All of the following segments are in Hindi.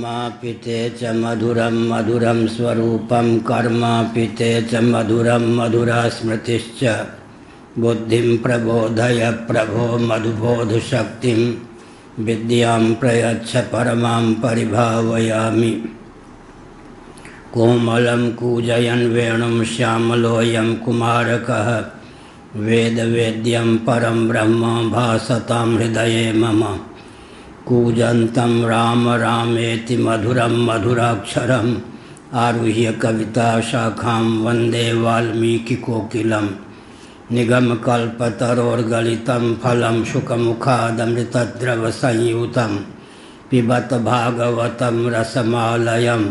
कर्मापिते च मधुरं मधुरं स्वरूपं कर्मापिते च मधुरं मधुरा स्मृतिश्च बुद्धिं प्रबोधय प्रभो मधुबोधशक्तिं विद्यां प्रयच्छ परमां परिभावयामि। कोमलं कूजयन् वेणुं श्यामलोऽयं कुमारकः वेदवेद्यं परं ब्रह्म भासतां हृदये मम। कूजन्तं राम रामेति मधुरं मधुराक्षरम् आरुह्य कविताशाखां वन्दे वाल्मीकिकोकिलं। निगमकल्पतरोर्गलितं फलं शुकमुखादमृतद्रवसंयुतं पिबत भागवतं रसमालयं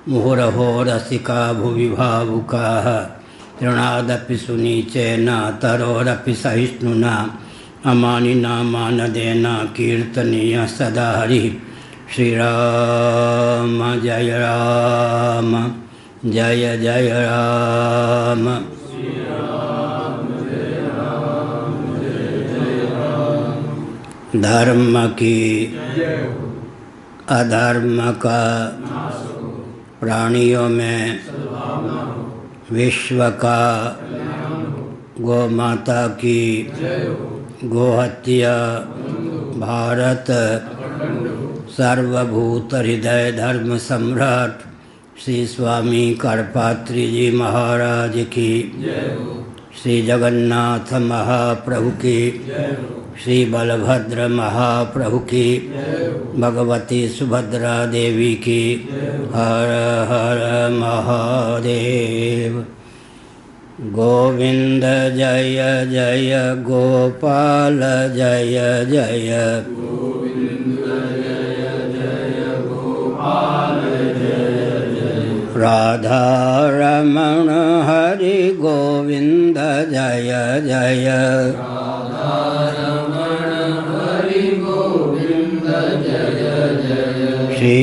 मुहुरहो रसिका भुवि भावुकाः। तृणादपि सुनीचेन तरोरपि सहिष्णुना अमानिना मानदेन कीर्तनीय सदा हरिः। श्रीराम जय राम जय जय राम। धर्म की अधर्म का प्राणियों में विश्व का गौ माता की गोहत्या भारत सर्वभूत हृदय धर्म सम्राट श्री स्वामी करपात्री जी महाराज की, श्री जगन्नाथ महाप्रभु की, श्री बलभद्र महाप्रभु की, भगवती सुभद्रा देवी की। हर हर महादेव। गोविंद जय जय गोपाल जय जय। गोविंद जय जय गोपाल जय जय। राधा रमण हरि गोविंद जय जय। राधा रमण हरि गोविंद जय जय। श्री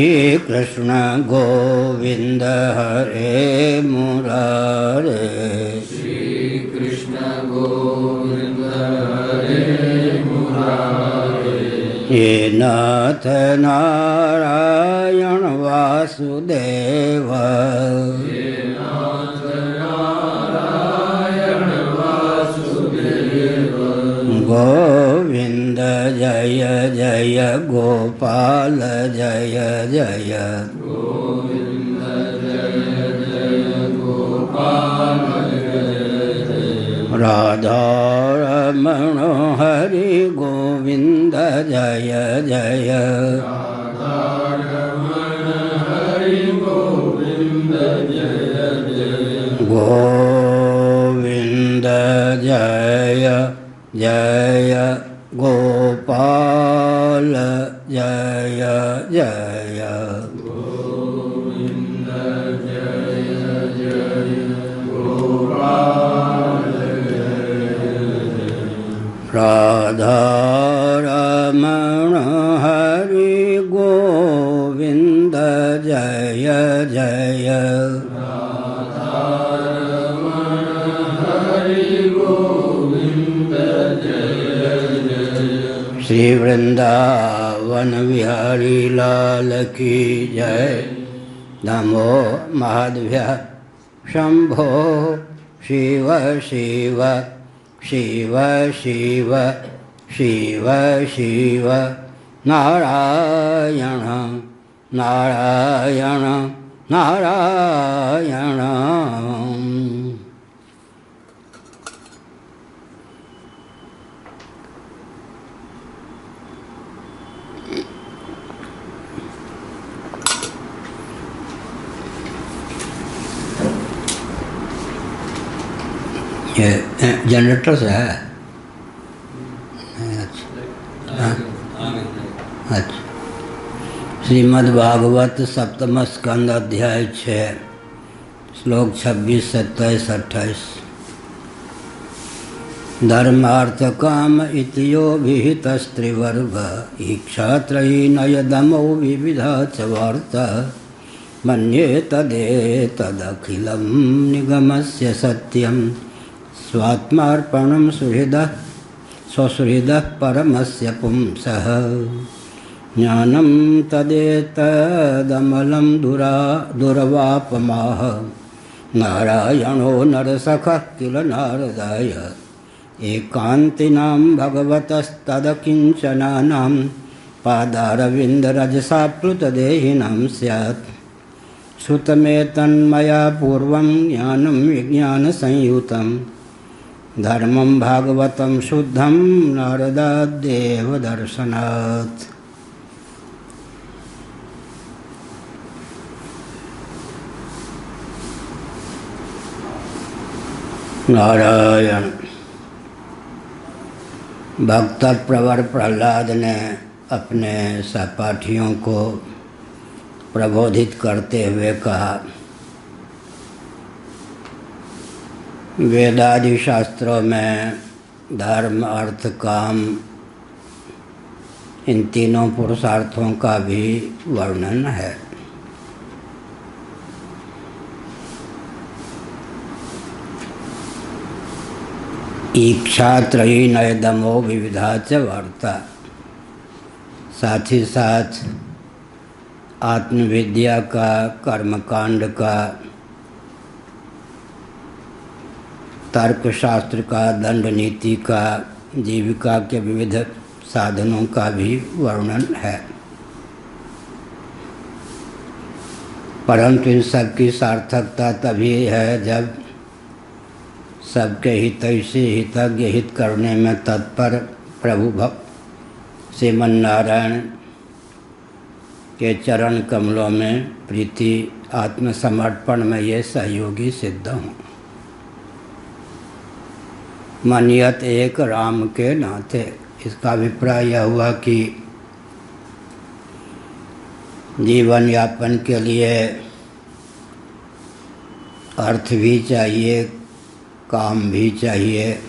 कृष्ण गोविंद हरे मुरारे। ये नाथ नारायण वासुदेव। गोविंद जय जय गोपाल जय जय। गोविंद जय जय गोपाल राधा रमण हरि गोविंद जय जय। राधा रमण हरि गोविंद जय जय। गोविंद जय जय गोपाल जय जय। गोविंद जय जय गोपाल। राधा रमण हरि गोविंद जय जय। राधा रमण हरि गोविंद जय जय। श्री वृंदावन विहारी लाल की जय। नमो महादेव्य शंभो शिव शिव शिव शिव शिव शिव नारायण नारायण नारायण। ये जनरेटर से है। अच्छा। श्रीमद्भागवत सप्तम स्कंद अध्याय 6 श्लोक 26, 27, 28। धर्मार्थ काम इतियो विहितस्त्रिवर्ग इक्षात्रयीनयदमो विविधा च वार्ता मन्ये तदेतदखिलं निगमस्य सत्यं स्वात्मार्पणं सुहृदः स्वसुहृदः परमस्य पुंसः। ज्ञानं तदेतदमलं दुर्वापमाह नारायणो नरसखः किल नारदाय एकान्तिनां भगवतस्तदकिञ्चनानां पादारविन्दरजसाप्लुतदेहिनां स्यात् श्रुतमेतन्मया पूर्वं ज्ञानं विज्ञानसंयुतं धर्मं भागवतं शुद्धं नारदाद्देवदर्शनात्। नारायण। भक्त प्रवर प्रहलाद ने अपने सहपाठियों को प्रबोधित करते हुए कहा, वेदादि शास्त्रों में धर्म अर्थ काम इन तीनों पुरुषार्थों का भी वर्णन है। ईक्षात्रयी नयदमो विविधा च वार्ता। साथ ही साथ आत्मविद्या का, कर्मकांड का, तर्कशास्त्र का, दंड नीति का, जीविका के विविध साधनों का भी वर्णन है। परंतु इन सब की सार्थकता तभी है जब सबके हितैषी हितज्ञ हित करने में तत्पर प्रभु भक्त श्रीमन नारायण के चरण कमलों में प्रीति आत्मसमर्पण में ये सहयोगी सिद्ध हों। मनियत एक राम के नाते। इसका अभिप्राय यह हुआ कि जीवन यापन के लिए अर्थ भी चाहिए, काम भी चाहिए।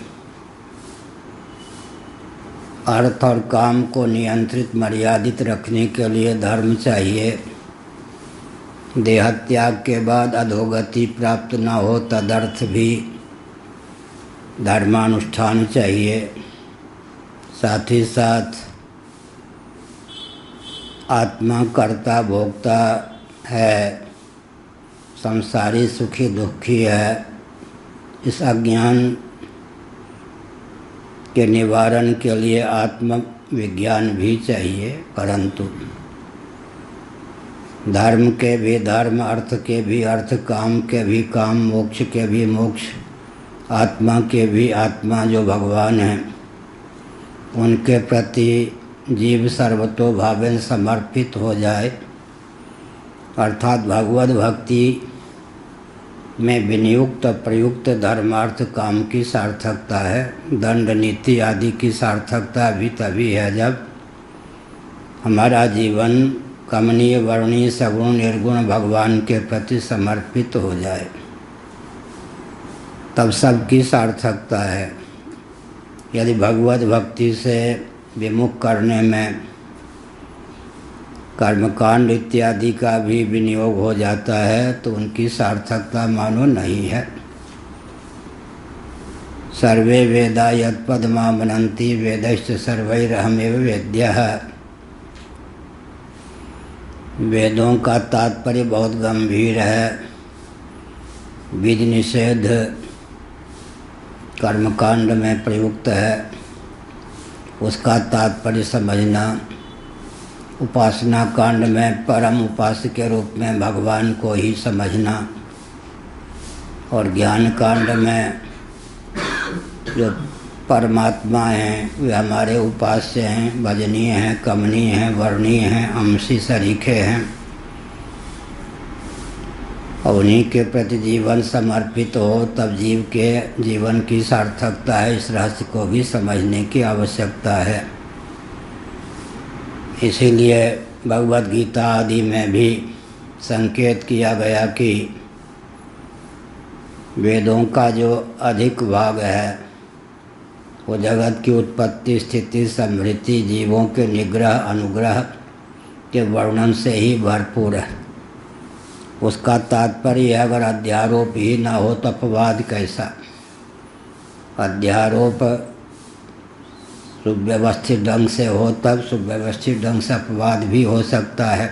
अर्थ और काम को नियंत्रित मर्यादित रखने के लिए धर्म चाहिए। देहत्याग के बाद अधोगति प्राप्त न हो तदर्थ भी धर्मानुष्ठान चाहिए। साथ ही साथ आत्मा कर्ता भोक्ता है, संसारी सुखी दुखी है। इस अज्ञान के निवारण के लिए आत्म विज्ञान भी चाहिए। परंतु धर्म के भी धर्म, अर्थ के भी अर्थ, काम के भी काम, मोक्ष के भी मोक्ष, आत्मा के भी आत्मा जो भगवान हैं उनके प्रति जीव सर्वतोभावेन समर्पित हो जाए, अर्थात भगवत भक्ति में विनियुक्त प्रयुक्त धर्मार्थ काम की सार्थकता है। दंड नीति आदि की सार्थकता भी तभी है जब हमारा जीवन कमनीय वर्णीय सगुण निर्गुण भगवान के प्रति समर्पित हो जाए, तब सबकी सार्थकता है। यदि भगवत भक्ति से विमुख करने में कर्मकांड इत्यादि का भी विनियोग हो जाता है तो उनकी सार्थकता मानो नहीं है। सर्वे वेदा यत्पदमा मनन्ति वेदैश्च सर्वैरहमेव वेद्यः। वेदों का तात्पर्य बहुत गंभीर है। बीज निषेध कर्मकांड में प्रयुक्त है, उसका तात्पर्य समझना। उपासना कांड में परम उपास्य के रूप में भगवान को ही समझना, और ज्ञान कांड में जो परमात्मा हैं वे हमारे उपास्य हैं, भजनीय हैं, कमनीय हैं, वर्णीय हैं, अंशी सरीखे हैं, और उन्हीं के प्रति जीवन समर्पित हो तब जीव के जीवन की सार्थकता है। इस रहस्य को भी समझने की आवश्यकता है। इसीलिए भगवद गीता आदि में भी संकेत किया गया कि वेदों का जो अधिक भाग है वो जगत की उत्पत्ति स्थिति समृद्धि जीवों के निग्रह अनुग्रह के वर्णन से ही भरपूर है। उसका तात्पर्य अगर अध्यारोप ही ना हो तो अपवाद कैसा। अध्यारोप सुव्यवस्थित ढंग से हो तब सुव्यवस्थित ढंग से अपवाद भी हो सकता है।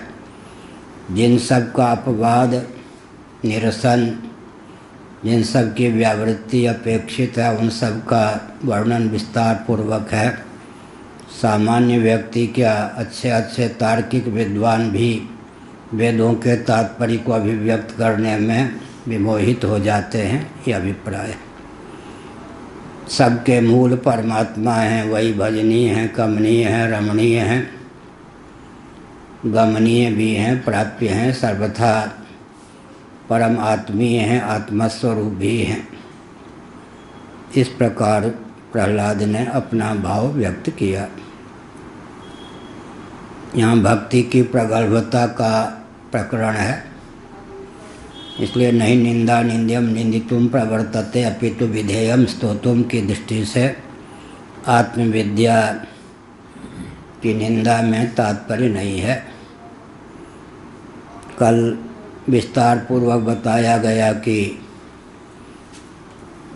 जिन सब का अपवाद निरसन, जिन सब की व्यावृत्ति अपेक्षित है, उन सब का वर्णन विस्तार पूर्वक है। सामान्य व्यक्ति क्या, अच्छे अच्छे तार्किक विद्वान भी वेदों के तात्पर्य को अभिव्यक्त करने में विमोहित हो जाते हैं, ये अभिप्राय। सबके मूल परमात्मा हैं, वही भजनीय हैं, कमनीय हैं, रमणीय हैं, गमनीय भी हैं, प्राप्य हैं, सर्वथा परम आत्मीय हैं, आत्मस्वरूप भी हैं। इस प्रकार प्रहलाद ने अपना भाव व्यक्त किया। यहाँ भक्ति की प्रगल्भता का प्रकरण है, इसलिए नहीं निंदा निंद्यम निंदितुम प्रवर्तते अपितु विधेयम स्तोतुम की दृष्टि से आत्मविद्या की निंदा में तात्पर्य नहीं है। कल विस्तार पूर्वक बताया गया कि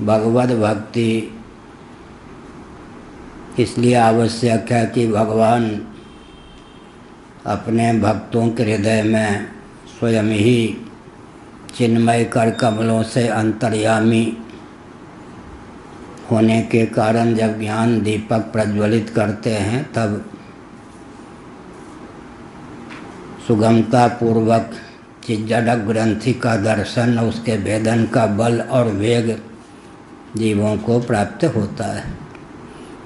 भगवद भक्ति इसलिए आवश्यक है कि भगवान अपने भक्तों के हृदय में स्वयं ही चिन्मय कर कमलों से अंतर्यामी होने के कारण जब ज्ञान दीपक प्रज्वलित करते हैं तब सुगमता पूर्वक चिज्जडक ग्रंथि का दर्शन, उसके भेदन का बल और वेग जीवों को प्राप्त होता है।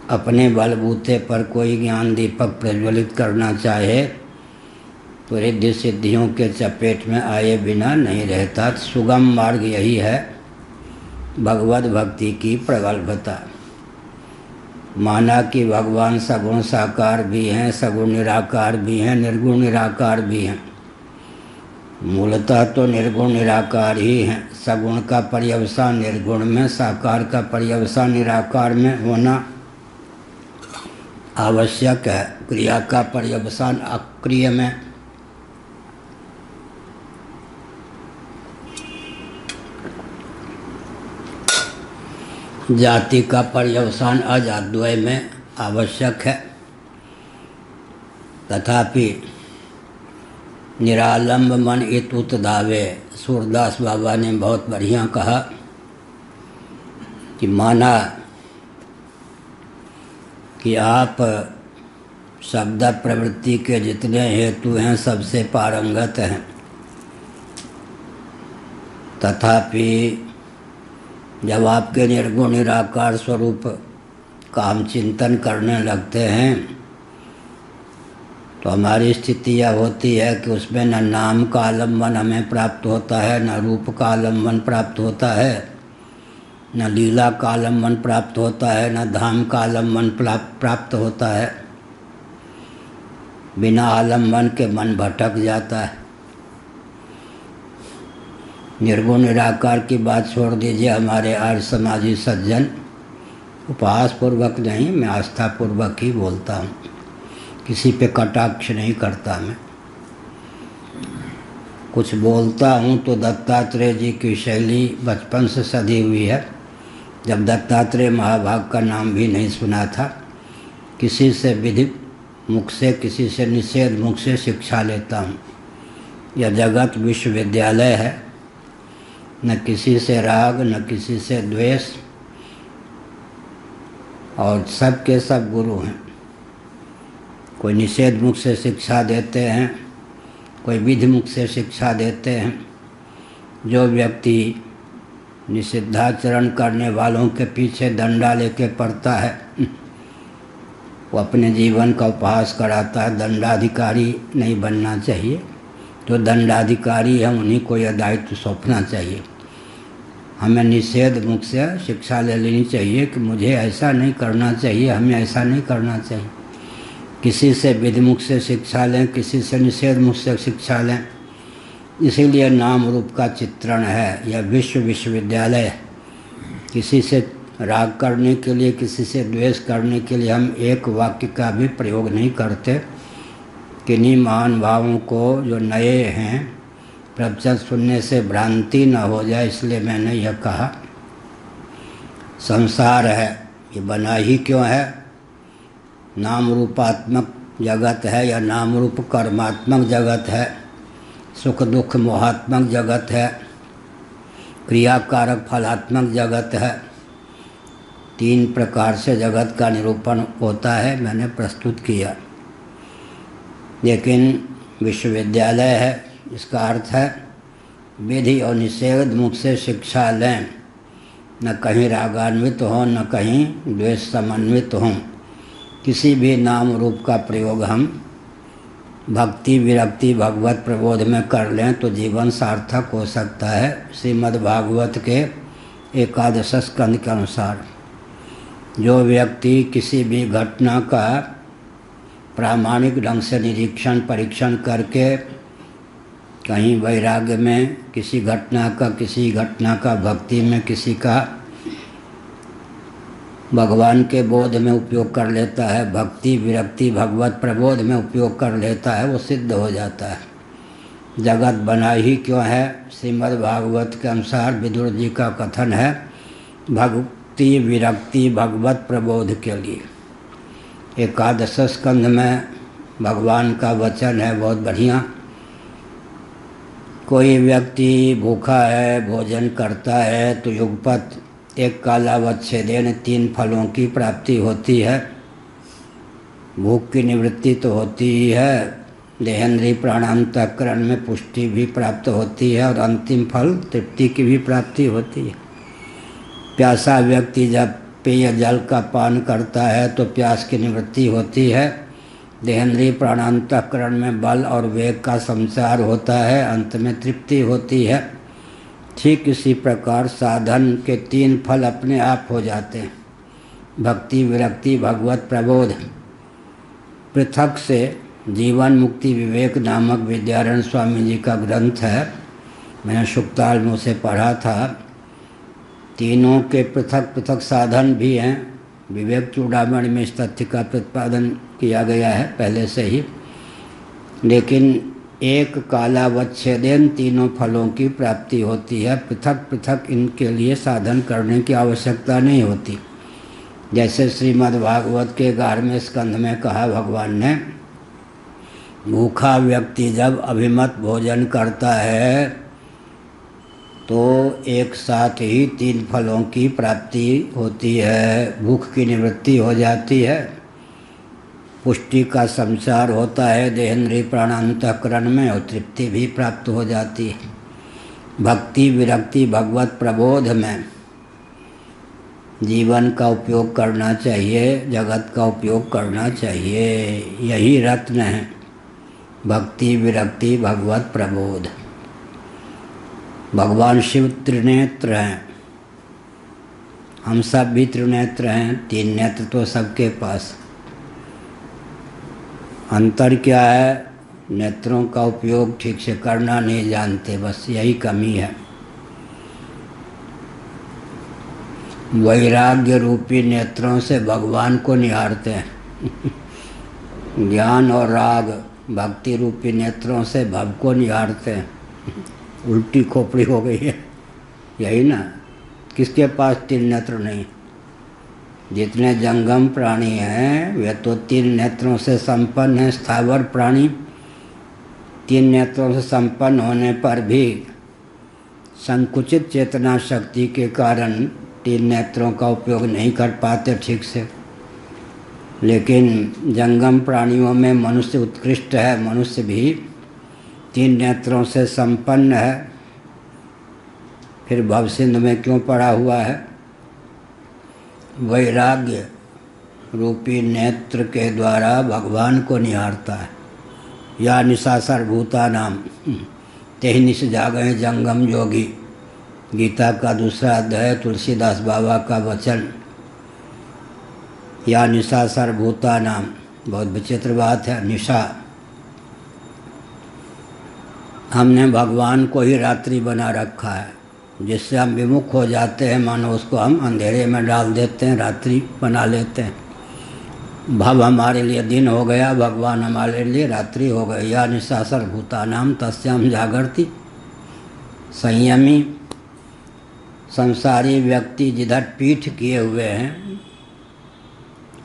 अपने बलबूते पर कोई ज्ञान दीपक प्रज्वलित करना चाहे तो रिद्धि सिद्धियों के चपेट में आए बिना नहीं रहता। सुगम मार्ग यही है भगवद भक्ति की प्रगल्भता। माना कि भगवान सगुण साकार भी हैं, सगुण निराकार भी हैं, निर्गुण निराकार भी हैं। मूलतः तो निर्गुण निराकार ही हैं। सगुण का पर्यवसान निर्गुण में, साकार का पर्यवसान निराकार में होना आवश्यक है। क्रिया का पर्यवसान अक्रिय में, जाति का पर्यवसान अजाद्वय में आवश्यक है। तथापि निरालंब मन इत उत दावे, सूरदास बाबा ने बहुत बढ़िया कहा कि माना कि आप शब्द प्रवृत्ति के जितने हेतु हैं सबसे पारंगत हैं, तथापि जब आपके निर्गुण निराकार स्वरूप का हम चिंतन करने लगते हैं तो हमारी स्थिति यह होती है कि उसमें न नाम का आलम्बन हमें प्राप्त होता है, न रूप का आलम्बन प्राप्त होता है, न लीला का आलम्बन प्राप्त होता है, न धाम का आलम्बन प्राप्त होता है। बिना आलम्बन के मन भटक जाता है। निर्गुण निराकार की बात छोड़ दीजिए। हमारे आर्य समाजी सज्जन उपहास पूर्वक नहीं, मैं आस्था पूर्वक ही बोलता हूँ, किसी पे कटाक्ष नहीं करता। मैं कुछ बोलता हूँ तो दत्तात्रेय जी की शैली बचपन से सधी हुई है। जब दत्तात्रेय महाभाग का नाम भी नहीं सुना था, किसी से विधि मुख से, किसी से निषेध मुख से शिक्षा लेता हूँ। यह जगत विश्वविद्यालय है, न किसी से राग न किसी से द्वेष, और सब के सब गुरु हैं। कोई निषेध मुख से शिक्षा देते हैं, कोई विधि मुख से शिक्षा देते हैं। जो व्यक्ति निषिद्धाचरण करने वालों के पीछे डंडा लेके पड़ता है वो अपने जीवन का उपहास कराता है। दंडाधिकारी नहीं बनना चाहिए। जो दंडाधिकारी है उन्हीं को यह दायित्व सौंपना चाहिए। हमें निषेध मुख से शिक्षा ले लेनी चाहिए कि मुझे ऐसा नहीं करना चाहिए, हमें ऐसा नहीं करना चाहिए। किसी से विधि मुख से शिक्षा लें, किसी से निषेध मुख से शिक्षा लें। इसीलिए नाम रूप का चित्रण है। यह विश्वविद्यालय है। किसी से राग करने के लिए, किसी से द्वेष करने के लिए हम एक वाक्य का भी प्रयोग नहीं करते। किन्हीं महान भावों को जो नए हैं प्रवचन सुनने से भ्रांति न हो जाए, इसलिए मैंने यह कहा। संसार है, ये बना ही क्यों है? नाम रूपात्मक जगत है या नाम रूप कर्मात्मक जगत है, सुख दुख मोहात्मक जगत है, क्रियाकारक फलात्मक जगत है। 3 प्रकार से जगत का निरूपण होता है, मैंने प्रस्तुत किया। लेकिन विश्वविद्यालय है, इसका अर्थ है विधि और निषेध मुख से शिक्षा लें, न कहीं रागान्वित हों न कहीं द्वेष समन्वित हों। किसी भी नाम रूप का प्रयोग हम भक्ति विरक्ति भगवत प्रबोध में कर लें तो जीवन सार्थक हो सकता है। श्रीमद् भागवत के 11 स्कंद के अनुसार जो व्यक्ति किसी भी घटना का प्रामाणिक ढंग से निरीक्षण परीक्षण करके कहीं वैराग्य में किसी घटना का भक्ति में, किसी का भगवान के बोध में उपयोग कर लेता है, भक्ति विरक्ति भगवत प्रबोध में उपयोग कर लेता है, वो सिद्ध हो जाता है। जगत बना ही क्यों है? श्रीमद् भागवत के अनुसार विदुर जी का कथन है, भक्ति विरक्ति भगवत प्रबोध के लिए। 11 स्कंध में भगवान का वचन है, बहुत बढ़िया। कोई व्यक्ति भूखा है, भोजन करता है तो युगपत एक कालावच्छेदेन 3 फलों की प्राप्ति होती है। भूख की निवृत्ति तो होती ही है, देहेंद्रीय प्राणांतःकरण में पुष्टि भी प्राप्त होती है और अंतिम फल तृप्ति की भी प्राप्ति होती है। प्यासा व्यक्ति जब पेय जल का पान करता है तो प्यास की निवृत्ति होती है, देहेंद्रीय प्राणांतःकरण में बल और वेग का संचार होता है, अंत में तृप्ति होती है। ठीक इसी प्रकार साधन के 3 फल अपने आप हो जाते हैं, भक्ति विरक्ति भगवत प्रबोध। पृथक से जीवन मुक्ति विवेक नामक विद्यारण्य स्वामी जी का ग्रंथ है, मैंने सुक्ताल में उसे पढ़ा था। तीनों के पृथक पृथक साधन भी हैं। विवेक चूड़ामणि में इस तथ्य का प्रतिपादन किया गया है पहले से ही, लेकिन एक कालावच्छेदेन 3 फलों की प्राप्ति होती है। पृथक पृथक इनके लिए साधन करने की आवश्यकता नहीं होती। जैसे श्रीमद् भागवत के 11वें स्कंध में कहा भगवान ने, भूखा व्यक्ति जब अभिमत भोजन करता है तो एक साथ ही 3 फलों की प्राप्ति होती है। भूख की निवृत्ति हो जाती है, पुष्टि का संचार होता है देहेंद्रीय प्राणांतःकरण में और तृप्ति भी प्राप्त हो जाती है। भक्ति विरक्ति भगवत प्रबोध में जीवन का उपयोग करना चाहिए, जगत का उपयोग करना चाहिए। यही रत्न है, भक्ति विरक्ति भगवत प्रबोध। भगवान शिव त्रिनेत्र हैं, हम सब भी त्रिनेत्र हैं। 3 नेत्र तो सबके पास। अंतर क्या है? नेत्रों का उपयोग ठीक से करना नहीं जानते, बस यही कमी है। वैराग्य रूपी नेत्रों से भगवान को निहारते हैं। ज्ञान और राग भक्ति रूपी नेत्रों से भव को निहारते हैं। उल्टी खोपड़ी हो गई है, यही ना। किसके पास 3 नेत्र नहीं? जितने जंगम प्राणी हैं वे तो 3 नेत्रों से संपन्न हैं। स्थावर प्राणी 3 नेत्रों से संपन्न होने पर भी संकुचित चेतना शक्ति के कारण 3 नेत्रों का उपयोग नहीं कर पाते ठीक से। लेकिन जंगम प्राणियों में मनुष्य उत्कृष्ट है। मनुष्य भी 3 नेत्रों से संपन्न है, फिर भवसिंध में क्यों पड़ा हुआ है? वैराग्य रूपी नेत्र के द्वारा भगवान को निहारता है। या निशा सर्वभूता नाम तेहि निश जागए जंगम योगी, गीता का 2रा अध्याय, तुलसीदास बाबा का वचन। या निशा सर्वभूता नाम, बहुत विचित्र बात है। निशा, हमने भगवान को ही रात्रि बना रखा है, जिससे हम विमुख हो जाते हैं, मानो उसको हम अंधेरे में डाल देते हैं, रात्रि बना लेते हैं। भव हमारे लिए दिन हो गया, भगवान हमारे लिए रात्रि हो गई। या निशा सर्वभूतानां तस्याम जागर्ति। संयमी संसारी व्यक्ति जिधर पीठ किए हुए हैं,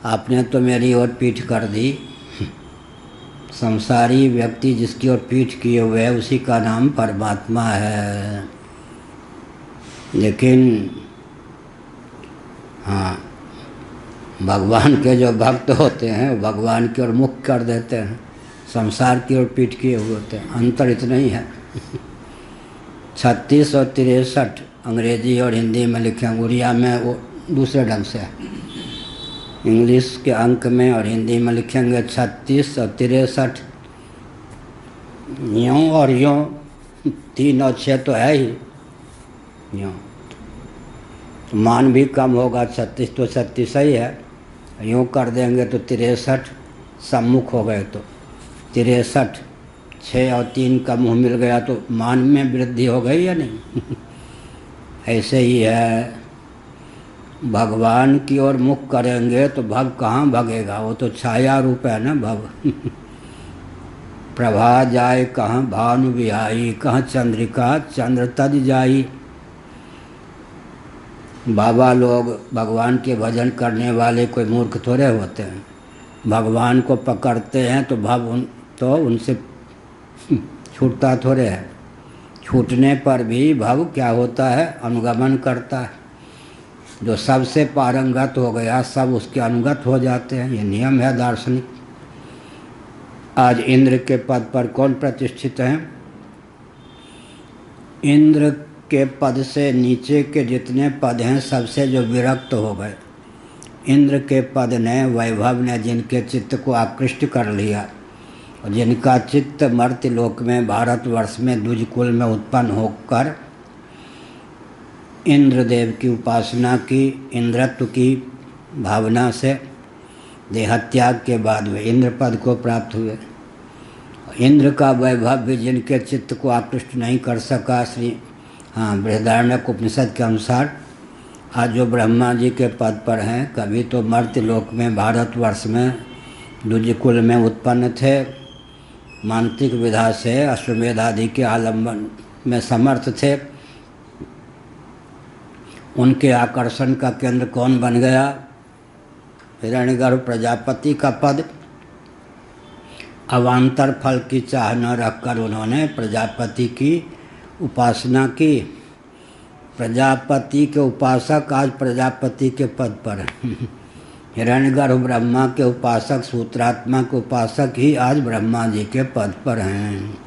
आपने तो मेरी ओर पीठ कर दी। संसारी व्यक्ति जिसकी ओर पीठ किए हुए है उसी का नाम परमात्मा है। लेकिन हाँ, भगवान के जो भक्त होते हैं वो भगवान की ओर मुख कर देते हैं, संसार की ओर पीठ किए हुए होते हैं। अंतर इतना ही है। 36 और 63 अंग्रेजी और हिंदी में लिखे हैं, उड़िया में वो दूसरे ढंग से है। इंग्लिश के अंक में और हिंदी में लिखेंगे 36 और 63, यूँ और यूँ, 3 और 6 तो है ही यूँ, तो मान भी कम होगा। 36 तो 36 ही है, यूँ कर देंगे तो 63 सम्मुख हो गए तो 63, 6 और 3 का मुँह मिल गया तो मान में वृद्धि हो गई या नहीं। ऐसे ही है, भगवान की ओर मुख करेंगे तो भव कहाँ भगेगा, वो तो छाया रूप है ना भव। प्रभा जाए कहाँ भानु विहाई, कहाँ चंद्रिका चंद्र तज जाई। बाबा लोग भगवान के भजन करने वाले कोई मूर्ख थोड़े होते हैं। भगवान को पकड़ते हैं तो भव तो उनसे छूटता थोड़े है। छूटने पर भी भव क्या होता है, अनुगमन करता है। जो सबसे पारंगत हो गया सब उसके अनुगत हो जाते हैं, ये नियम है दार्शनिक। आज इंद्र के पद पर कौन प्रतिष्ठित हैं? इंद्र के पद से नीचे के जितने पद हैं सबसे जो विरक्त हो गए, इंद्र के पद ने, वैभव ने जिनके चित्त को आकृष्ट कर लिया और जिनका चित्त मर्त्यलोक में भारतवर्ष में द्विज कुल में उत्पन्न होकर इंद्रदेव की उपासना की, इंद्रत्व की भावना से देहत्याग के बाद वे इंद्र पद को प्राप्त हुए। इंद्र का वैभव भी जिनके चित्त को आकृष्ट नहीं कर सका, बृहदारण्यक उपनिषद के अनुसार आज जो ब्रह्मा जी के पद पर हैं, कभी तो मर्त्यलोक में भारतवर्ष में द्विज कुल में उत्पन्न थे, मानसिक विधा से अश्वमेध आदि के आलम्बन में समर्थ थे। उनके आकर्षण का केंद्र कौन बन गया? हिरण्यगर्भ प्रजापति का पद। अवान्तर फल की चाह न रखकर उन्होंने प्रजापति की उपासना की। प्रजापति के उपासक आज प्रजापति के पद पर हिरण्यगर्भ ब्रह्मा के उपासक, सूत्रात्मा के उपासक ही आज ब्रह्मा जी के पद पर हैं।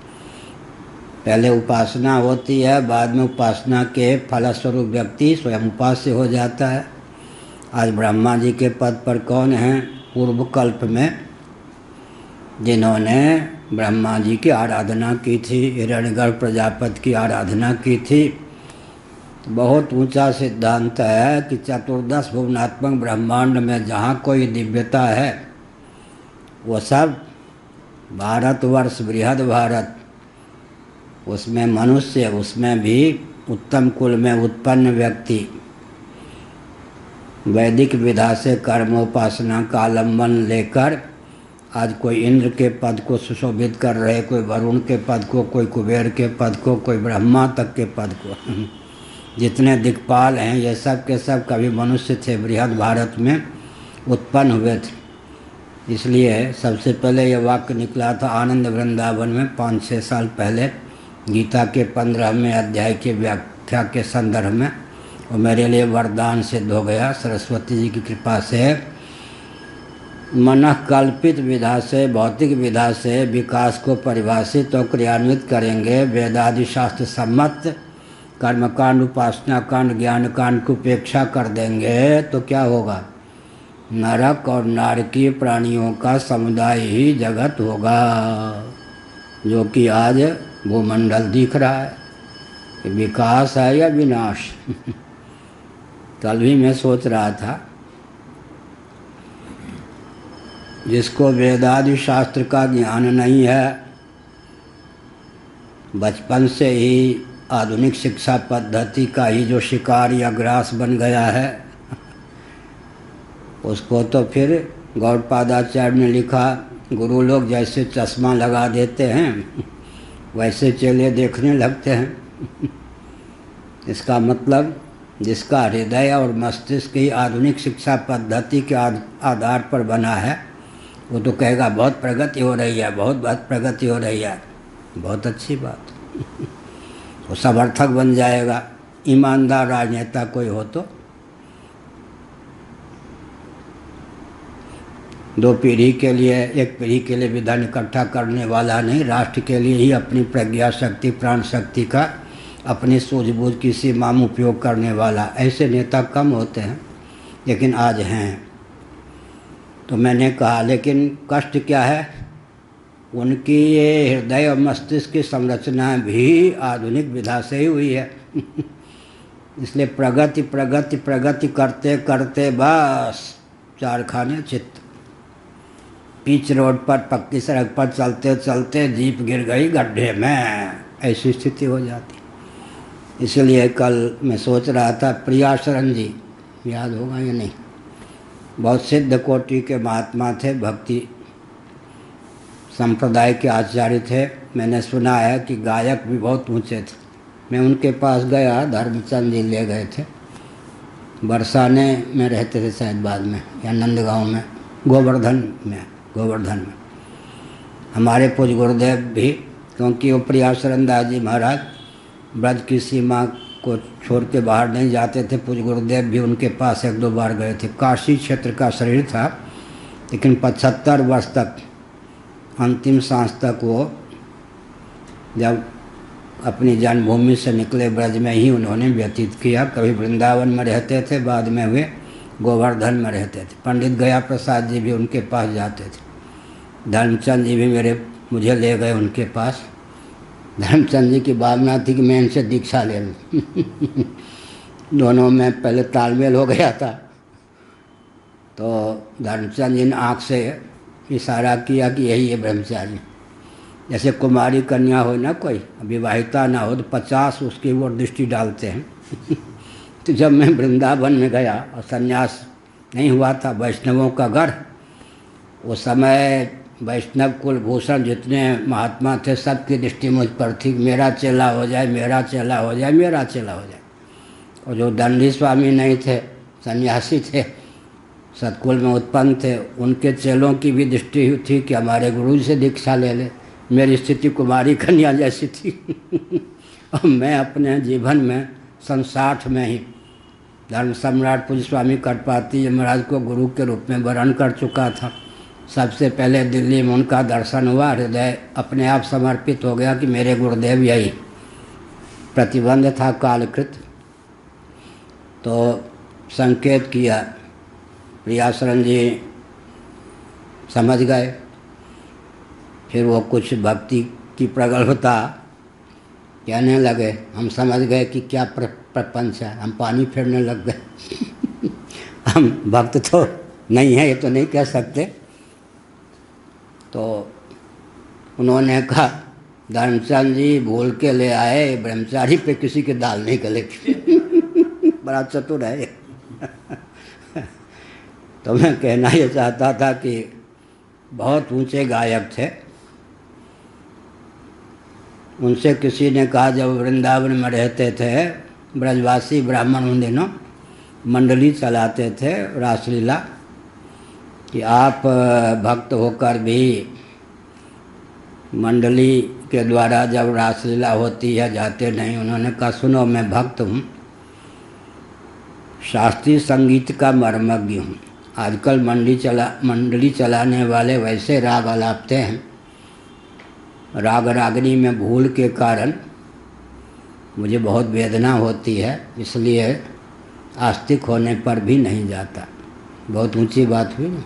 पहले उपासना होती है, बाद में उपासना के फलस्वरूप व्यक्ति स्वयं उपास्य हो जाता है। आज ब्रह्मा जी के पद पर कौन हैं? पूर्व कल्प में जिन्होंने ब्रह्मा जी की आराधना की थी, हिरण्यगर्भ प्रजापति की आराधना की थी। बहुत ऊंचा सिद्धांत है कि चतुर्दश भुवनात्मक ब्रह्मांड में जहाँ कोई दिव्यता है वो सब भारतवर्ष, बृहद भारत, उसमें मनुष्य, उसमें भी उत्तम कुल में उत्पन्न व्यक्ति वैदिक विधा से कर्मोपासना का आलम्बन लेकर आज कोई इंद्र के पद को सुशोभित कर रहे, कोई वरुण के पद को, कोई कुबेर के पद को, कोई ब्रह्मा तक के पद को। जितने दिक्पाल हैं ये सब के सब कभी मनुष्य थे, बृहद भारत में उत्पन्न हुए थे। इसलिए सबसे पहले ये वाक्य निकला था आनंद वृंदावन में 5-6 साल पहले, गीता के 15वें अध्याय की व्याख्या के संदर्भ में, और मेरे लिए वरदान सिद्ध हो गया सरस्वती जी की कृपा से। मनः कल्पित विधा से, भौतिक विधा से विकास को परिभाषित और क्रियान्वित करेंगे। वेदादि शास्त्र सम्मत कर्मकांड, उपासना कांड, ज्ञान कांड की उपेक्षा कर देंगे तो क्या होगा? नरक और नारकीय प्राणियों का समुदाय ही जगत होगा, जो कि आज भूमंडल दिख रहा है। विकास है या विनाश? कल भी मैं सोच रहा था, जिसको वेदादि शास्त्र का ज्ञान नहीं है, बचपन से ही आधुनिक शिक्षा पद्धति का ही जो शिकार या ग्रास बन गया है, उसको तो फिर गौड़पादाचार्य ने लिखा, गुरु लोग जैसे चश्मा लगा देते हैं वैसे चेले देखने लगते हैं। इसका मतलब जिसका हृदय और मस्तिष्क ही आधुनिक शिक्षा पद्धति के आधार पर बना है, वो तो कहेगा बहुत प्रगति हो रही है, बहुत प्रगति हो रही है, बहुत अच्छी बात। वो समर्थक बन जाएगा। ईमानदार राजनेता कोई हो तो दो पीढ़ी के लिए, एक पीढ़ी के लिए विधान इकट्ठा करने वाला नहीं, राष्ट्र के लिए ही अपनी प्रज्ञा शक्ति, प्राण शक्ति का अपनी सूझबूझ की सीमा में उपयोग करने वाला, ऐसे नेता कम होते हैं, लेकिन आज हैं। तो मैंने कहा लेकिन कष्ट क्या है, उनकी ये हृदय और मस्तिष्क की संरचना भी आधुनिक विधा से ही हुई है। इसलिए प्रगति प्रगति प्रगति करते करते बस चार खाने चित्त। पीच रोड पर पक्की सड़क पर चलते चलते जीप गिर गई गड्ढे में, ऐसी स्थिति हो जाती। इसलिए कल मैं सोच रहा था, प्रियाशरण जी याद होगा या नहीं, बहुत सिद्ध कोटि के महात्मा थे, भक्ति संप्रदाय के आचार्य थे। मैंने सुना है कि गायक भी बहुत ऊंचे थे। मैं उनके पास गया, धर्मचंद जी ले गए थे, बरसाने में रहते थे शायद बाद में, या नंदगांव में, गोवर्धन में हमारे पूज्य गुरुदेव भी, क्योंकि वो प्रियाशरण दास जी महाराज ब्रज की सीमा को छोड़ के बाहर नहीं जाते थे। पूज्य गुरुदेव भी उनके पास एक दो बार गए थे। काशी क्षेत्र का शरीर था, लेकिन 75 वर्ष तक, अंतिम सांस तक वो जब अपनी जन्मभूमि से निकले ब्रज में ही उन्होंने व्यतीत किया। कभी वृंदावन में रहते थे, बाद में वे गोवर्धन में रहते थे। पंडित गया प्रसाद जी भी उनके पास जाते थे। धर्मचंद जी भी मुझे ले गए उनके पास। धर्मचंद जी की भावना थी कि मैं इनसे दीक्षा ले लूँ। दोनों में पहले तालमेल हो गया था। तो धर्मचंद जी ने आँख से इशारा किया कि यही है ब्रह्मचारी। जैसे कुमारी कन्या हो ना, कोई विवाहिता ना हो तो 50 उसकी ओर दृष्टि डालते हैं। तो जब मैं वृंदावन में गया और संन्यास नहीं हुआ था, वैष्णवों का घर, उस समय वैष्णव कुलभूषण जितने महात्मा थे सबकी दृष्टि मुझ पर थी। मेरा चेला हो जाए, मेरा चेला हो जाए, मेरा चेला हो जाए। और जो दंडी स्वामी नहीं थे, सन्यासी थे, सतकुल में उत्पन्न थे, उनके चेलों की भी दृष्टि थी कि हमारे गुरु से दीक्षा ले ले। मेरी स्थिति कुमारी कन्या जैसी थी। और मैं अपने जीवन में 60 में ही धर्म सम्राट पूज्य स्वामी कटपाती जी महाराज को गुरु के रूप में वरण कर चुका था। सबसे पहले दिल्ली में उनका दर्शन हुआ, हृदय अपने आप समर्पित हो गया कि मेरे गुरुदेव यही। प्रतिबंध था कालकृत, तो संकेत किया, प्रियाशरण जी समझ गए। फिर वो कुछ भक्ति की प्रगल्भता कहने लगे, हम समझ गए कि क्या प्रपंच है, हम पानी फेरने लग गए। हम भक्त तो नहीं है, ये तो नहीं कह सकते। तो उन्होंने कहा, धर्मचंद जी भूल के ले आए, ब्रह्मचारी पे किसी के दाल नहीं गले। बड़ा चतुर है। तो मैं कहना ये चाहता था कि बहुत ऊंचे गायक थे। उनसे किसी ने कहा, जब वृंदावन में रहते थे, ब्रजवासी ब्राह्मण उन दिनों मंडली चलाते थे रासलीला, कि आप भक्त होकर भी मंडली के द्वारा जब रासलीला होती है जाते नहीं। उन्होंने कहा, सुनो मैं भक्त हूँ, शास्त्रीय संगीत का मर्मज्ञ हूँ। आजकल मंडली चलाने वाले वैसे राग अलापते हैं, राग रागनी में भूल के कारण मुझे बहुत वेदना होती है, इसलिए आस्तिक होने पर भी नहीं जाता। बहुत ऊंची बात हुई ना।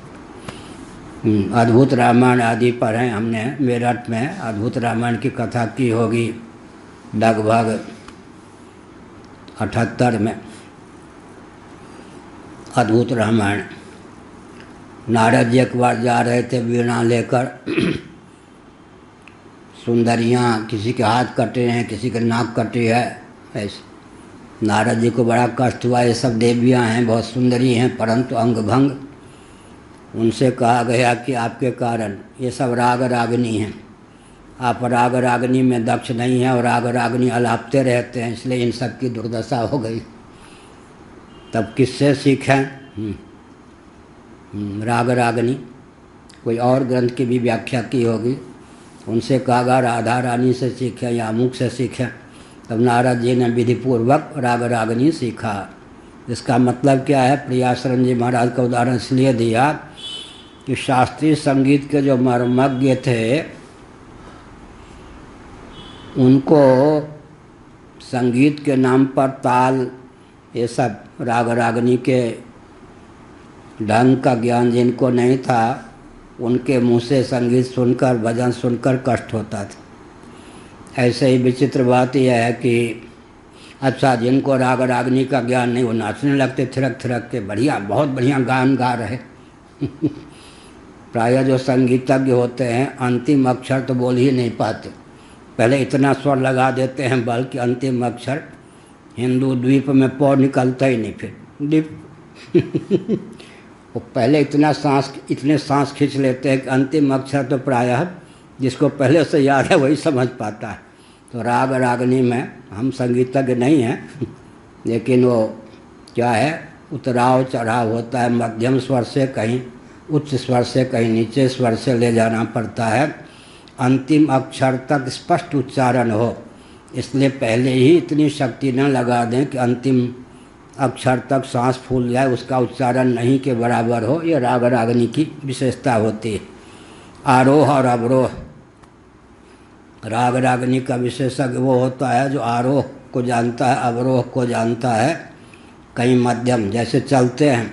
अद्भुत रामायण आदि पर हैं हमने, मेरठ में अद्भुत रामायण की कथा की होगी लगभग 78 में। अद्भुत रामायण। नारद जी एक बार जा रहे थे वीणा लेकर, सुंदरियाँ, किसी के हाथ कटे हैं, किसी के नाक कटी है, ऐसे। नारद जी को बड़ा कष्ट हुआ, ये सब देवियाँ हैं, बहुत सुंदरी हैं, परंतु अंग भंग। उनसे कहा गया कि आपके कारण ये सब राग रागनी हैं, आप राग रागनी में दक्ष नहीं हैं और राग रागनी अलापते रहते हैं, इसलिए इन सब की दुर्दशा हो गई। तब किससे सीखें? राग रागनी, कोई और ग्रंथ की भी व्याख्या की होगी, उनसे कहा राधा रानी से सीखें या अमुक से सीखें। तब नारद जी ने विधिपूर्वक राग रागनी सीखा। इसका मतलब क्या है? प्रियाश्रम जी महाराज का उदाहरण इसलिए दिया कि शास्त्रीय संगीत के जो मर्मज्ञ थे उनको संगीत के नाम पर ताल, ये सब राग रागनी के ढंग का ज्ञान जिनको नहीं था, उनके मुँह से संगीत सुनकर, भजन सुनकर कष्ट होता था। ऐसे ही विचित्र बात यह है कि अच्छा, जिनको राग रागनी का ज्ञान नहीं, वो नाचने लगते थिरक थिरक के, बढ़िया, बहुत बढ़िया गान गा रहे। प्रायः जो संगीतज्ञ होते हैं अंतिम अक्षर तो बोल ही नहीं पाते, पहले इतना स्वर लगा देते हैं बल्कि अंतिम अक्षर हिंदू द्वीप में पौ निकलता ही नहीं, फिर द्वीप वो पहले इतने सांस खींच लेते हैं कि अंतिम अक्षर तो प्रायः जिसको पहले से याद है वही समझ पाता है। तो राग रागनी में हम संगीतज्ञ नहीं हैं, लेकिन वो क्या है, उतराव चढ़ाव होता है, मध्यम स्वर से कहीं उच्च स्वर से कहीं नीचे स्वर से ले जाना पड़ता है, अंतिम अक्षर तक स्पष्ट उच्चारण हो। इसलिए पहले ही इतनी शक्ति न लगा दें कि अंतिम अक्षर तक सांस फूल जाए, उसका उच्चारण नहीं के बराबर हो। ये राग रागनी की विशेषता होती है। आरोह और अवरोह, राग रागनी का विशेषज्ञ वो होता है जो आरोह को जानता है, अवरोह को जानता है। कहीं मध्यम, जैसे चलते हैं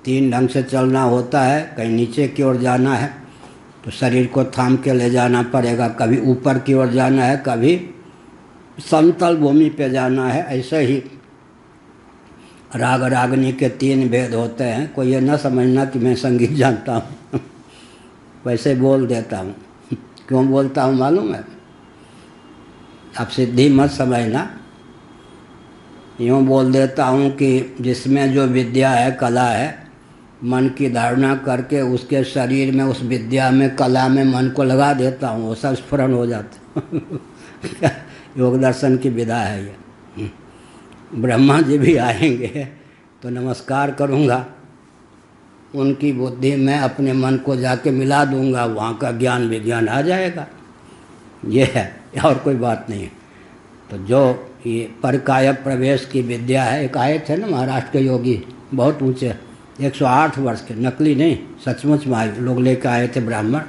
3 ढंग से चलना होता है, कहीं नीचे की ओर जाना है तो शरीर को थाम के ले जाना पड़ेगा, कभी ऊपर की ओर जाना है, कभी समतल भूमि पे जाना है। ऐसे ही राग रागनी के 3 भेद होते हैं। कोई ये न समझना कि मैं संगीत जानता हूँ वैसे बोल देता हूँ। क्यों बोलता हूँ मालूम है? अब सिद्धि मत समझना, यूँ बोल देता हूँ कि जिसमें जो विद्या है, कला है, मन की धारणा करके उसके शरीर में, उस विद्या में, कला में मन को लगा देता हूँ, वो सब स्फुरन हो जाता। योग दर्शन की विधा है ये। ब्रह्मा जी भी आएंगे तो नमस्कार करूँगा, उनकी बुद्धि में अपने मन को जाके मिला दूंगा, वहाँ का ज्ञान विज्ञान आ जाएगा। ये है, और कोई बात नहीं है। तो जो ये परकाय प्रवेश की विद्या है, एक आए थे ना महाराष्ट्र के योगी, बहुत ऊंचे, 108 वर्ष के, नकली नहीं, सचमुच में आए लोग लेकर आए थे ब्राह्मण,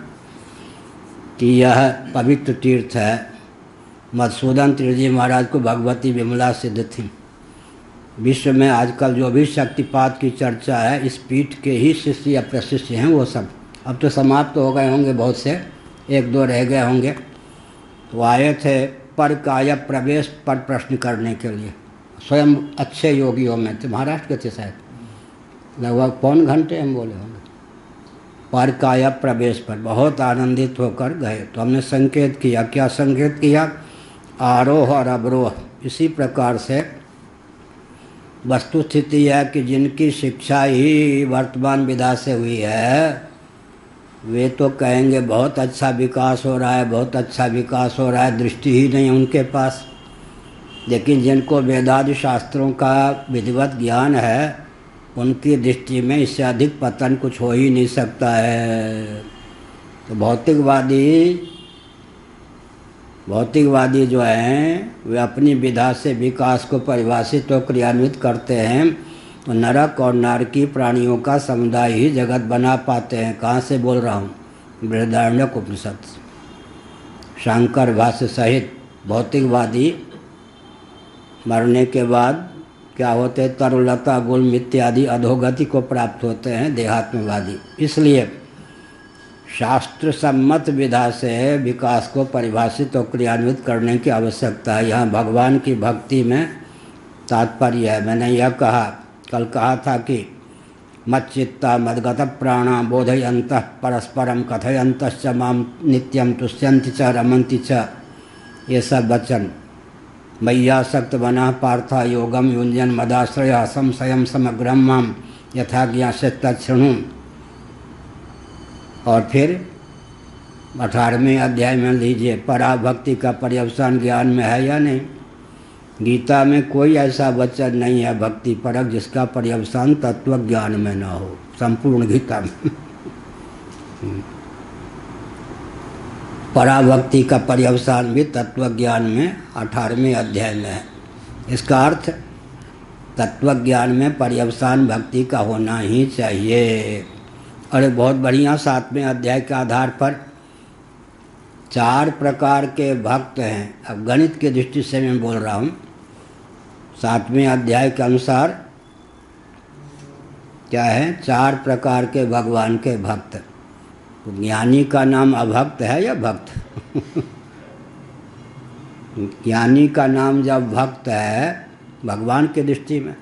कि यह पवित्र तीर्थ है। मधुसूदन तीर्थ जी महाराज को भगवती विमला सिद्ध थी। विश्व में आजकल जो भी शक्तिपात की चर्चा है, इस पीठ के ही शिष्य या प्रशिष्य हैं वो सब। अब तो समाप्त हो गए होंगे बहुत से, 1-2 रह गए होंगे। तो आए थे परकाय प्रवेश पर प्रश्न करने के लिए, स्वयं अच्छे योगियों में थे, महाराष्ट्र के थे शायद, लगभग पौन घंटे हम बोले होंगे। परकाय प्रवेश पर बहुत आनंदित होकर गए। तो हमने संकेत किया, क्या संकेत किया? आरोह और अवरोह। इसी प्रकार से वस्तु स्थिति है कि जिनकी शिक्षा ही वर्तमान विधा से हुई है, वे तो कहेंगे बहुत अच्छा विकास हो रहा है, बहुत अच्छा विकास हो रहा है, दृष्टि ही नहीं उनके पास। लेकिन जिनको वेदादि शास्त्रों का विधिवत ज्ञान है, उनकी दृष्टि में इससे अधिक पतन कुछ हो ही नहीं सकता है। तो भौतिकवादी जो हैं, वे अपनी विधा से विकास को परिभाषित और क्रियान्वित करते हैं, तो नरक और नारकी प्राणियों का समुदाय ही जगत बना पाते हैं। कहाँ से बोल रहा हूँ? बृहदारण्यक उपनिषद, शंकर भाष्य सहित। भौतिकवादी मरने के बाद क्या होते हैं? तरुलता, गुल्म इत्यादि अधोगति को प्राप्त होते हैं देहात्मवादी। इसलिए शास्त्र सम्मत विधा से विकास को परिभाषित और क्रियान्वित करने की आवश्यकता है। यहाँ भगवान की भक्ति में तात्पर्य है। मैंने यह कल कहा था कि मच्चित्ता मद्गत प्राणा बोधयन्तः परस्परम कथयन्तश्च माम नित्यम तुष्यन्ति च रमन्ति च, ये सब वचन। मय्यासक्त बना पार्था योगम युञ्जन मदाश्रय संशयम समग्रम माम यथा ज्ञास्य तच्छृणु। और फिर 18वें अध्याय में लीजिए, पराभक्ति का पर्यवसान ज्ञान में है या नहीं? गीता में कोई ऐसा वचन नहीं है भक्ति परक जिसका पर्यवसान तत्व ज्ञान में ना हो, संपूर्ण गीता में। पराभक्ति का पर्यवसान भी तत्व ज्ञान में 18वें अध्याय में है। इसका अर्थ तत्व ज्ञान में पर्यवसान भक्ति का होना ही चाहिए। अरे बहुत बढ़िया, 7वें अध्याय के आधार पर 4 प्रकार के भक्त हैं। अब गणित की दृष्टि से मैं बोल रहा हूँ। 7वें अध्याय के अनुसार क्या है, 4 प्रकार के भगवान के भक्त। तो ज्ञानी का नाम अभक्त है या भक्त? ज्ञानी का नाम जब भक्त है भगवान की दृष्टि में,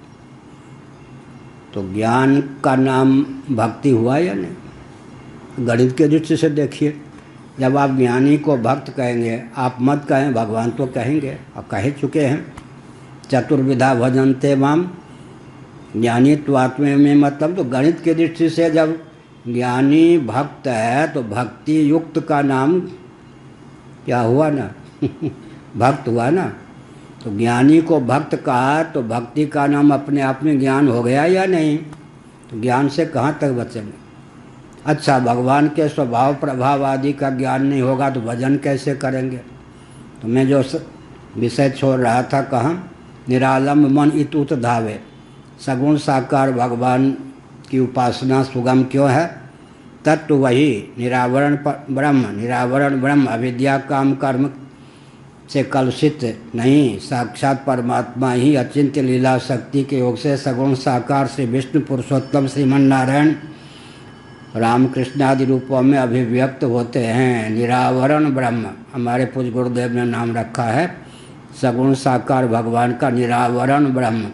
तो ज्ञान का नाम भक्ति हुआ या नहीं? गणित की दृष्टि से देखिए, जब आप ज्ञानी को भक्त कहेंगे, आप मत कहें भगवान तो कहेंगे, आप कह चुके हैं चतुर्विधा भजन्ते माम ज्ञानी त्वात्मे में। मतलब तो गणित की दृष्टि से जब ज्ञानी भक्त है तो भक्ति युक्त का नाम क्या हुआ ना? भक्त हुआ ना। तो ज्ञानी को भक्त कहा तो भक्ति का नाम अपने आप में ज्ञान हो गया या नहीं? तो ज्ञान से कहाँ तक बचेंगे? अच्छा, भगवान के स्वभाव प्रभाव आदि का ज्ञान नहीं होगा तो भजन कैसे करेंगे? तो मैं जो विषय छोड़ रहा था, कहाँ, निरालंब मन इतुत धावे। सगुण साकार भगवान की उपासना सुगम क्यों है? तत्व वही निरावरण ब्रह्म अविद्या काम कर्म से कलुषित नहीं, साक्षात परमात्मा ही अचिंत्य लीला शक्ति के योग से सगुण साकार श्री विष्णु पुरुषोत्तम श्रीमन नारायण रामकृष्ण आदि रूपों में अभिव्यक्त होते हैं। निरावरण ब्रह्म हमारे पूज्य गुरुदेव ने नाम रखा है, सगुण साकार भगवान का निरावरण ब्रह्म।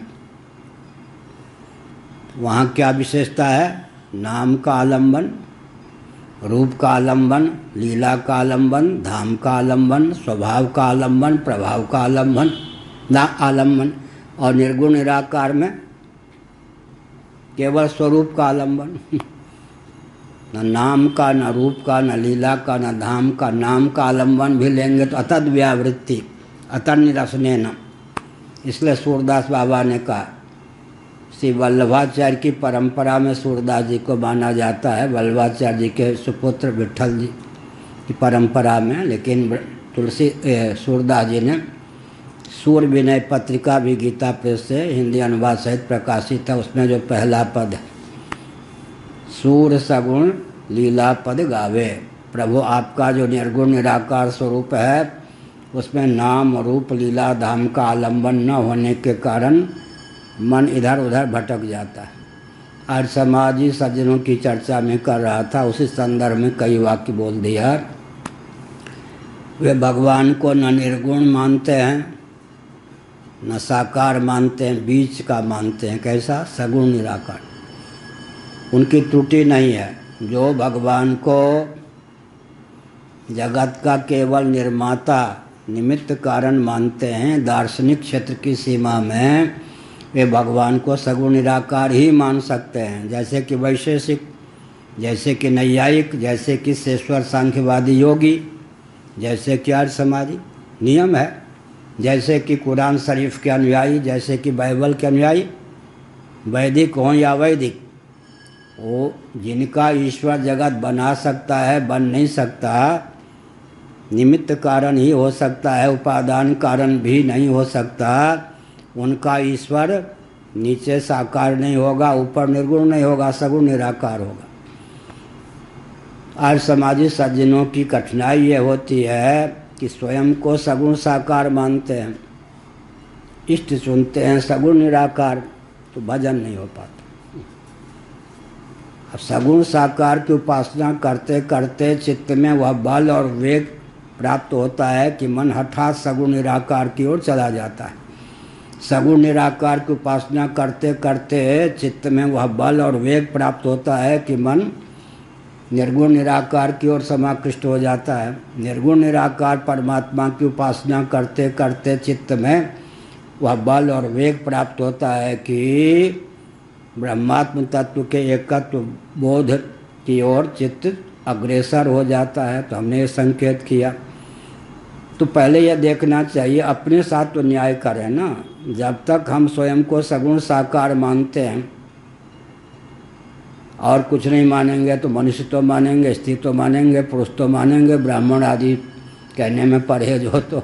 वहाँ क्या विशेषता है? नाम का आलंबन, रूप का आलंबन, लीला का आलंबन, धाम का आलंबन, स्वभाव का आलंबन, प्रभाव का आलंबन आलंबन, और निर्गुण निराकार में केवल स्वरूप का आलंबन। न नाम का, न रूप का, न लीला का, न धाम का। नाम का आलंबन भी लेंगे तो अतद व्यावृत्ति अतन्निरसने न। इसलिए सूरदास बाबा ने कहा, श्री वल्लभाचार्य की परंपरा में सूरदास जी को माना जाता है, वल्लभाचार्य जी के सुपुत्र विट्ठल जी की परंपरा में। लेकिन सूरदास जी ने सूर विनय पत्रिका भी गीता प्रेस से हिंदी अनुवाद सहित प्रकाशित है। उसमें जो पहला पद है, सूर सगुण लीला पद गावे। प्रभु आपका जो निर्गुण निराकार स्वरूप है उसमें नाम रूप लीला धाम का आलंबन न होने के कारण मन इधर उधर भटक जाता है। आज समाजी सज्जनों की चर्चा में कर रहा था, उसी संदर्भ में कई वाक्य बोल दिया। वे भगवान को न निर्गुण मानते हैं न साकार मानते हैं, बीच का मानते हैं। कैसा? सगुण निराकार। उनकी त्रुटि नहीं है। जो भगवान को जगत का केवल निर्माता निमित्त कारण मानते हैं, दार्शनिक क्षेत्र की सीमा में वे भगवान को सगुण निराकार ही मान सकते हैं। जैसे कि वैशेषिक, जैसे कि नैयायिक, जैसे कि शेश्वर सांख्यवादी योगी, जैसे कि आर्य समाजी। नियम है। जैसे कि कुरान शरीफ के अनुयायी, जैसे कि बाइबल के अनुयायी, वैदिक हों या वैदिक, वो जिनका ईश्वर जगत बना सकता है, बन नहीं सकता, निमित्त कारण ही हो सकता है, उपादान कारण भी नहीं हो सकता। उनका ईश्वर नीचे साकार नहीं होगा, ऊपर निर्गुण नहीं होगा, सगुण निराकार होगा। आज समाजी सज्जनों की कठिनाई ये होती है कि स्वयं को सगुण साकार मानते हैं, इष्ट चुनते हैं सगुण निराकार, तो भजन नहीं हो पाता। अब सगुण साकार की उपासना करते करते चित्त में वह बल और वेग प्राप्त होता है कि मन हठात सगुण निराकार की ओर चला जाता है। सगुण निराकार की उपासना करते करते चित्त में वह बल और वेग प्राप्त होता है कि मन निर्गुण निराकार की ओर समाकृष्ट हो जाता है। निर्गुण निराकार परमात्मा की उपासना करते करते चित्त में वह बल और वेग प्राप्त होता है कि ब्रह्मात्म तत्व के एकत्व बोध की ओर चित्त अग्रसर हो जाता है। तो हमने ये संकेत किया। तो पहले यह देखना चाहिए अपने साथ तो न्याय करें ना। जब तक हम स्वयं को सगुण साकार मानते हैं और कुछ नहीं मानेंगे तो मनुष्य तो मानेंगे, स्त्री तो मानेंगे, पुरुष तो मानेंगे, ब्राह्मण आदि कहने में परहेज हो तो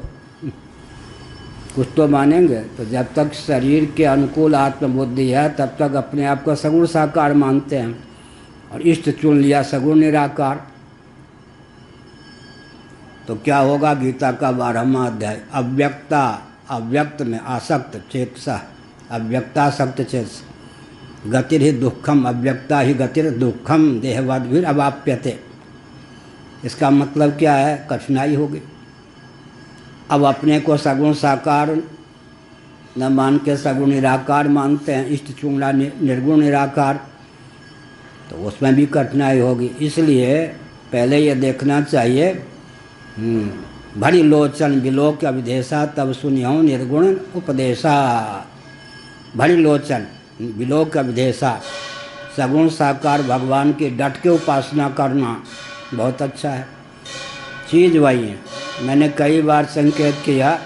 कुछ तो मानेंगे। तो जब तक शरीर के अनुकूल आत्मबुद्धि है तब तक अपने आप को सगुण साकार मानते हैं और इष्ट चुन लिया सगुण निराकार। तो क्या होगा? गीता का 12वां अध्याय, अव्यक्ता, अव्यक्त में आसक्त चेतसा, अव्यक्तासक्त चेतस, गतिर ही दुखम, अव्यक्ता ही गतिर दुखम देहवद्भिर अवाप्यते। इसका मतलब क्या है? कठिनाई होगी। अब अपने को सगुण साकार न मान के सगुण निराकार मानते हैं, इष्ट चुंगला निर्गुण निराकार, तो उसमें भी कठिनाई होगी। इसलिए पहले ये देखना चाहिए, भरी लोचन विलोक अविदेशा तब सुनियो निर्गुण उपदेशा। भरी लोचन विलोक अविदेशा, सगुण साकार भगवान की डट के उपासना करना बहुत अच्छा है। चीज़ वही है। मैंने कई बार संकेत किया,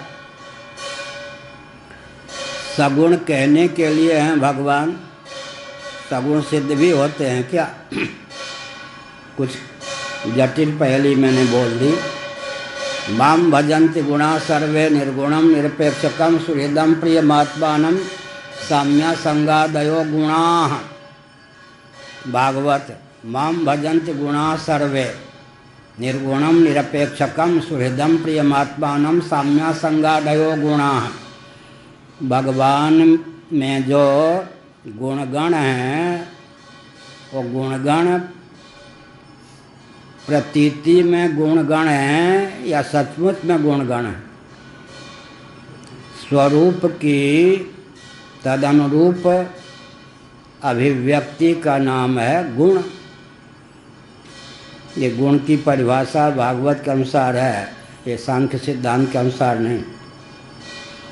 सगुण कहने के लिए हैं भगवान, सगुण सिद्ध भी होते हैं क्या? कुछ जटिल पहली मैंने बोल दी। माम भजन्ति गुणा सर्वे निर्गुणम निरपेक्षकम सुहृदम प्रियमात्मानम साम्या संगादयो गुणाः। भागवत, माम भजन्ति गुणा सर्वे निर्गुणम निरपेक्षकम सुहृदम प्रियमात्मानम साम्या संगादयो गुणाः। भगवान में जो गुणगण हैं वो गुणगण प्रतीति में गुणगण हैं या सचमुच में गुणगण हैं? स्वरूप की तदनुरूप अभिव्यक्ति का नाम है गुण। ये गुण की परिभाषा भागवत के अनुसार है, ये सांख्य सिद्धांत के अनुसार नहीं।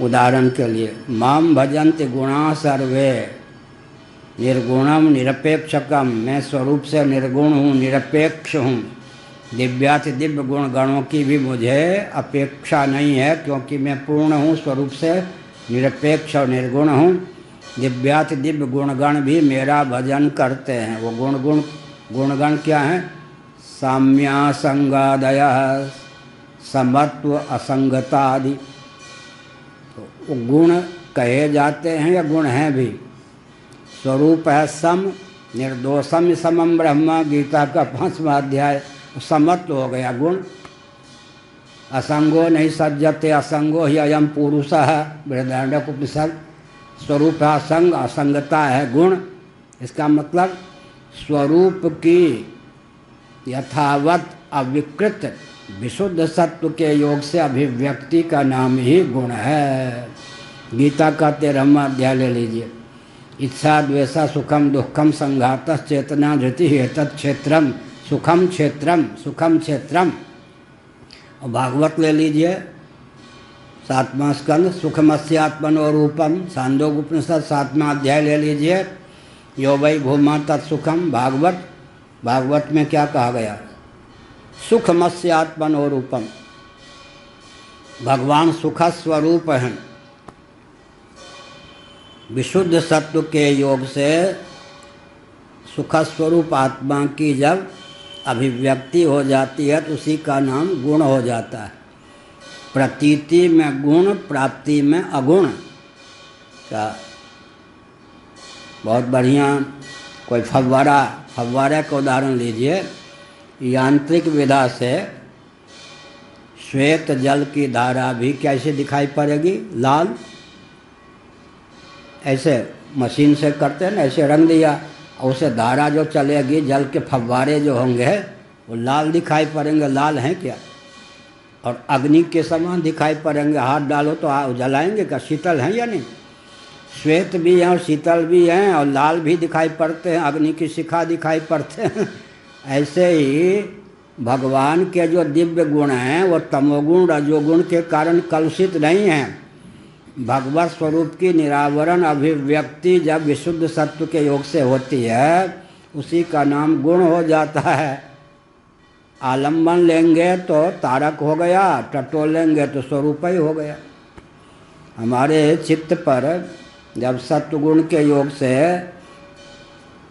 उदाहरण के लिए, माम भजन्ति गुणा सर्वे निर्गुणम निरपेक्षकम, मैं स्वरूप से निर्गुण हूँ, निरपेक्ष हूँ। दिव्याति दिव्य गुण गणों की भी मुझे अपेक्षा नहीं है, क्योंकि मैं पूर्ण हूँ, स्वरूप से निरपेक्ष और निर्गुण हूँ। दिव्याति दिव्य गुणगण भी मेरा भजन करते हैं। वो गुणगण क्या हैं? साम्या संगादय, समत्व असंगता आदि। तो गुण कहे जाते हैं या गुण हैं भी? स्वरूप है सम, निर्दोषम समम ब्रह्म, गीता का 5वां अध्याय। समत्व हो गया गुण। असंगो नहीं सज्जते असंगो ही अयम पुरुषः, बृहदारण्यक उपनिषद। स्वरूप है असंग, असंगता है गुण। इसका मतलब स्वरूप की यथावत अविकृत विशुद्ध सत्व के योग से अभिव्यक्ति का नाम ही गुण है। गीता का 13वां अध्याय ले लीजिए। इच्छा द्वेषा सुखम दुखम संघात चेतना धृति एतत् क्षेत्रम सुखम क्षेत्रम, सुखम क्षेत्रम। और भागवत ले लीजिए 7वां स्कंद, सुखमस्यात्मनो रूपम। छांदोग्य उपनिषद 7वां अध्याय ले लीजिए, यो वै भूमा तत्सुखम। भागवत में क्या कहा गया? सुखमस्यात्मनो रूपम। भगवान सुख स्वरूप हैं। विशुद्ध सत्व के योग से सुख स्वरूप आत्मा की जब अभिव्यक्ति हो जाती है तो उसी का नाम गुण हो जाता है। प्रतीति में गुण, प्राप्ति में अगुण। क्या बहुत बढ़िया। कोई फव्वारे का उदाहरण लीजिए। यांत्रिक विधा से श्वेत जल की धारा भी कैसे दिखाई पड़ेगी? लाल। ऐसे मशीन से करते हैं ना, ऐसे रंग दिया और उसे धारा जो चलेगी, जल के फव्वारे जो होंगे वो लाल दिखाई पड़ेंगे। लाल हैं क्या? और अग्नि के समान दिखाई पड़ेंगे। हाथ डालो तो जलाएंगे क्या? शीतल हैं या नहीं? श्वेत भी हैं और शीतल भी हैं और लाल भी दिखाई पड़ते हैं, अग्नि की शिखा दिखाई पड़ते हैं। ऐसे ही भगवान के जो दिव्य गुण हैं वो तमोगुण रजोगुण के कारण कलुषित नहीं हैं। भगवत स्वरूप की निरावरण अभिव्यक्ति जब विशुद्ध सत्व के योग से होती है उसी का नाम गुण हो जाता है। आलम्बन लेंगे तो तारक हो गया, टटोल लेंगे तो स्वरूप ही हो गया। हमारे चित्त पर जब सत्वगुण के योग से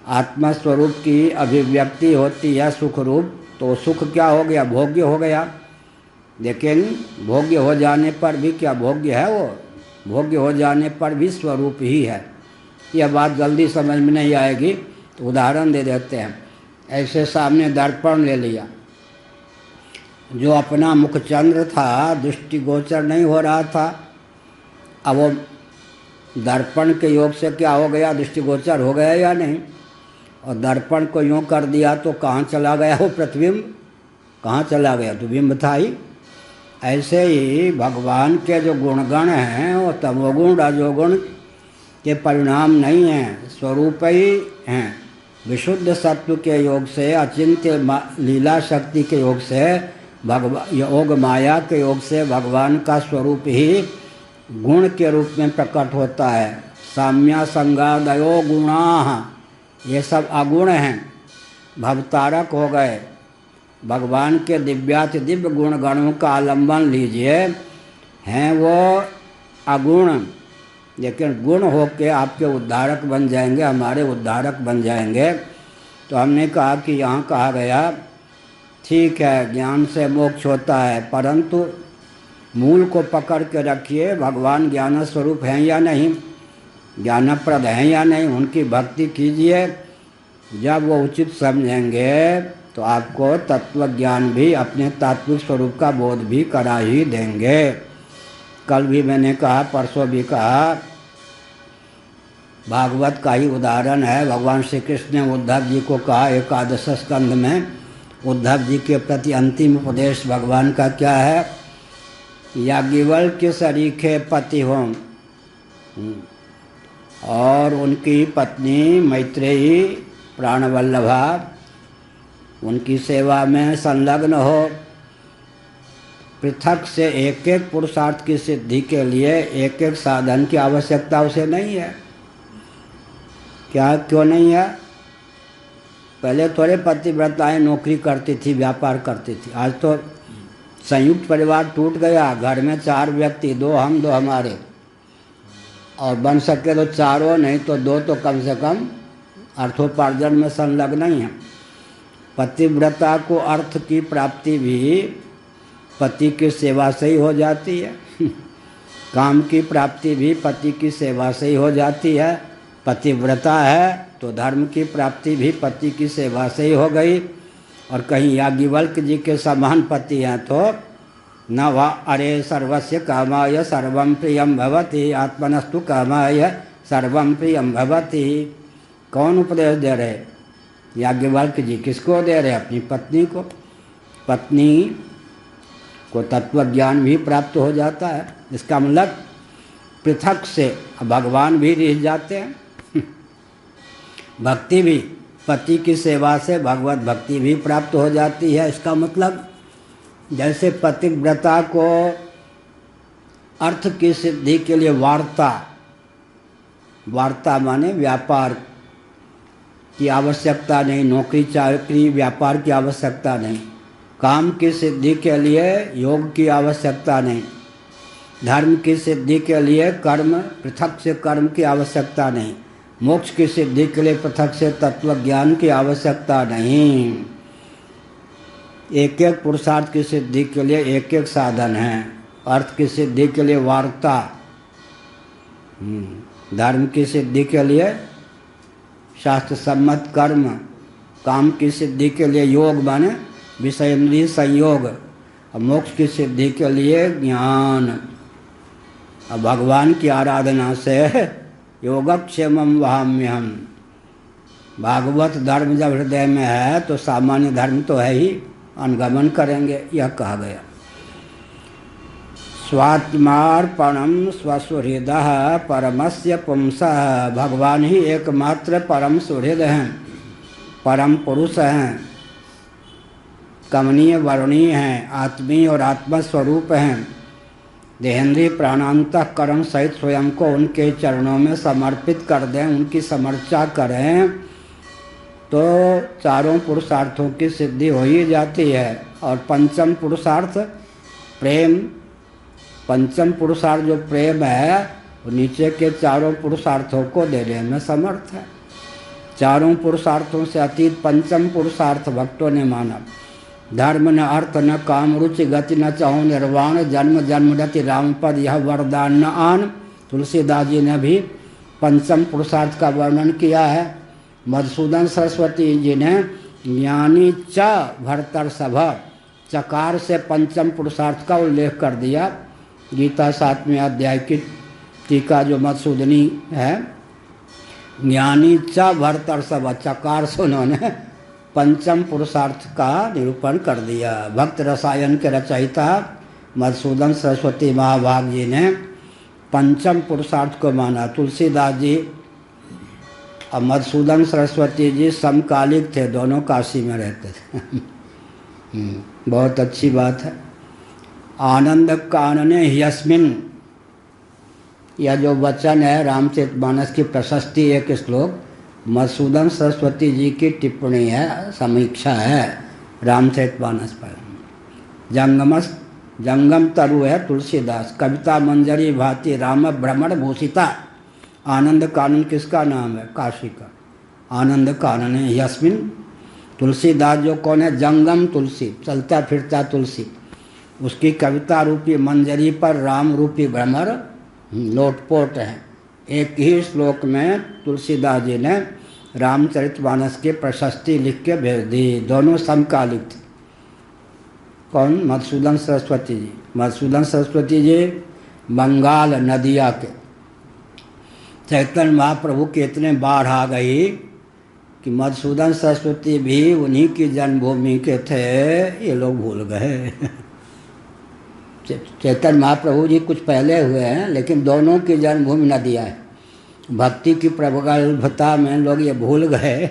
आत्मा स्वरूप की अभिव्यक्ति होती है सुख रूप, तो सुख क्या हो गया? भोग्य हो गया। लेकिन भोग्य हो जाने पर भी क्या भोग्य है? वो भोग्य हो जाने पर भी स्वरूप ही है। यह बात जल्दी समझ में नहीं आएगी तो उदाहरण दे देते हैं। ऐसे सामने दर्पण ले लिया, जो अपना मुखचंद्र था दृष्टिगोचर नहीं हो रहा था, अब वो दर्पण के योग से क्या हो गया? दृष्टिगोचर हो गया या नहीं? और दर्पण को यूँ कर दिया तो कहाँ चला गया वो प्रतिबिंब? कहाँ चला गया? तो बिंब था ही। ऐसे ही भगवान के जो गुणगण हैं वो तमोगुण रजोगुण के परिणाम नहीं हैं, स्वरूप ही हैं। विशुद्ध सत्व के योग से, अचिंत्य लीला शक्ति के योग से, योग माया के योग से भगवान का स्वरूप ही गुण के रूप में प्रकट होता है। साम्या संगादयो गुणा, ये सब अगुण हैं, भवतारक हो गए। भगवान के दिव्याति दिव्य गुण गणों का आलम्बन लीजिए, हैं वो अगुण, लेकिन गुण होके आपके उद्धारक बन जाएंगे, हमारे उद्धारक बन जाएंगे। तो हमने कहा कि यहाँ कहा गया ठीक है ज्ञान से मोक्ष होता है, परंतु मूल को पकड़ के रखिए, भगवान ज्ञान स्वरूप हैं या नहीं, ज्ञानप्रद हैं या नहीं, उनकी भक्ति कीजिए। जब वो उचित समझेंगे तो आपको तत्व ज्ञान भी, अपने तात्विक स्वरूप का बोध भी करा ही देंगे। कल भी मैंने कहा, परसों भी कहा, भागवत का ही उदाहरण है। भगवान श्री कृष्ण ने उद्धव जी को कहा, एकादश स्कंध में उद्धव जी के प्रति अंतिम उपदेश भगवान का क्या है? याज्ञवल्क्य सरीखे पति हों और उनकी पत्नी मैत्रेयी प्राणवल्लभा, उनकी सेवा में संलग्न हो। पृथक से एक एक पुरुषार्थ की सिद्धि के लिए एक एक साधन की आवश्यकता उसे नहीं है। क्या क्यों नहीं है? पहले थोड़े पतिव्रताएं नौकरी करती थी, व्यापार करती थी। आज तो संयुक्त परिवार टूट गया, घर में 4 व्यक्ति, 2 हम 2 हमारे, और बन सके तो 4, नहीं तो 2 तो कम से कम अर्थोपार्जन में संलग्न ही है। पतिव्रता को अर्थ की प्राप्ति भी पति की सेवा से ही हो जाती है, काम की प्राप्ति भी पति की सेवा से ही हो जाती है। पतिव्रता है तो धर्म की प्राप्ति भी पति की सेवा से ही हो गई। और कहीं याज्ञवल्क्य जी के समान पति हैं तो न वा अरे सर्वस्य कामाय सर्वं प्रियं भवति, आत्मनस्तु कामाय सर्वं प्रियं भवति। कौन उपदेश दे रहे? याज्ञवल्क्य जी। किसको दे रहे? अपनी पत्नी को। पत्नी को तत्वज्ञान भी प्राप्त हो जाता है। इसका मतलब पृथक से भगवान भी रह जाते हैं। भक्ति भी, पति की सेवा से भगवत भक्ति भी प्राप्त हो जाती है। इसका मतलब जैसे पतिव्रता को अर्थ की सिद्धि के लिए वार्ता माने व्यापार की आवश्यकता नहीं, नौकरी चाकरी व्यापार की आवश्यकता नहीं, काम की सिद्धि के लिए योग की आवश्यकता नहीं, धर्म की सिद्धि के लिए कर्म, पृथक से कर्म की आवश्यकता नहीं, मोक्ष की सिद्धि के लिए पृथक से तत्व ज्ञान की आवश्यकता नहीं। एक एक पुरुषार्थ की सिद्धि के लिए एक एक साधन है। अर्थ की सिद्धि के लिए वार्ता, धर्म की सिद्धि के लिए शास्त्र सम्मत कर्म, काम की सिद्धि के लिए योग माने विषयेंद्रिय संयोग, और मोक्ष की सिद्धि के लिए ज्ञान। अब भगवान की आराधना से योगक्षेमम वहाम्यहम। भागवत धर्म जब हृदय में है तो सामान्य धर्म तो है ही, अनुगमन करेंगे, यह कहा गया। स्वात्मार्पणम स्वसुहृदः परमस्य पुंसः। भगवान ही एकमात्र परम सुहृद हैं, परम पुरुष हैं, कमनीय वर्णीय हैं, आत्मीय और आत्मस्वरूप हैं। देहेंद्रीय प्राणांतःकरण सहित स्वयं को उनके चरणों में समर्पित कर दें, उनकी समर्चा करें तो चारों पुरुषार्थों की सिद्धि हो ही जाती है। और पंचम पुरुषार्थ प्रेम, पंचम पुरुषार्थ जो प्रेम है वो नीचे के चारों पुरुषार्थों को देने में समर्थ है। चारों पुरुषार्थों से अतीत पंचम पुरुषार्थ भक्तों ने माना। धर्म न अर्थ न काम रुचि गति न चाहो निर्वाण, जन्म जन्मरति राम पद यह वरदान न आन। तुलसीदास जी ने भी पंचम पुरुषार्थ का वर्णन किया है। मधुसूदन सरस्वती जी ने ज्ञानी च भरतर सभा, चकार से पंचम पुरुषार्थ का उल्लेख कर दिया। गीता 7वें अध्याय की टीका जो मधुसूदनी है, ज्ञानी च भरतर सभा, चकार से उन्होंने पंचम पुरुषार्थ का निरूपण कर दिया। भक्त रसायन के रचयिता मधुसूदन सरस्वती महाभाग जी ने पंचम पुरुषार्थ को माना। तुलसीदास जी और मधुसूदन सरस्वती जी समकालिक थे, दोनों काशी में रहते थे। बहुत अच्छी बात है। आनंद कानने यस्मिन, यह जो वचन है रामचरितमानस की प्रशस्ति, एक श्लोक मधुसूदन सरस्वती जी की टिप्पणी है, समीक्षा है रामचरितमानस पर। जंगम तरु है तुलसीदास, कविता मंजरी भांति राम भ्रमण भूषिता। आनंद कानन किसका नाम है? काशी का आनंद कानन है यस्मिन। तुलसीदास जो कौन है? जंगम तुलसी, चलता फिरता तुलसी। उसकी कविता रूपी मंजरी पर राम रूपी भ्रमर लोटपोट है। एक ही श्लोक में तुलसीदास जी ने रामचरितमानस की प्रशस्ति लिख के भेज दी। दोनों समकालिक थे। कौन? मधुसूदन सरस्वती जी। मधुसूदन सरस्वती जी बंगाल नदिया के। चैतन्य महाप्रभु के इतने बाढ़ आ गई कि मधुसूदन सरस्वती भी उन्हीं की जन्मभूमि के थे, ये लोग भूल गए। चैतन्य महाप्रभु जी कुछ पहले हुए हैं, लेकिन दोनों की जन्मभूमि नदिया है। भक्ति की प्रगल्भता में लोग ये भूल गए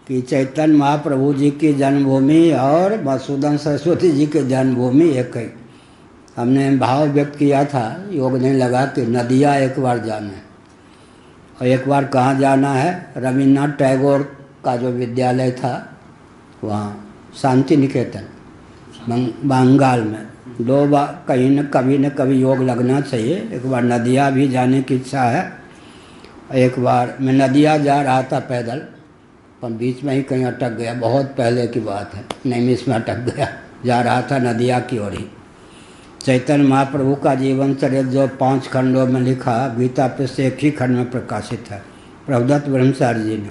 कि चैतन्य महाप्रभु जी की जन्मभूमि और मधुसूदन सरस्वती जी की जन्मभूमि एक है। हमने भाव व्यक्त किया था, योग नहीं लगा कि नदिया एक बार जाना है। और एक बार कहाँ जाना है? रविन्द्रनाथ टैगोर का जो विद्यालय था वहाँ शांति निकेतन बंगाल में। दो बार कहीं न कभी योग लगना चाहिए। एक बार नदिया भी जाने की इच्छा है। एक बार मैं नदिया जा रहा था पैदल, पर बीच में ही कहीं अटक गया। बहुत पहले की बात है, नैमिष में अटक गया। जा रहा था नदिया की ओर ही। चैतन्य महाप्रभु का जीवन चरित्र जो 5 खंडों में लिखा, गीता पे से एक ही खंड में प्रकाशित है, प्रभुदत्त ब्रह्मचारी जी ने।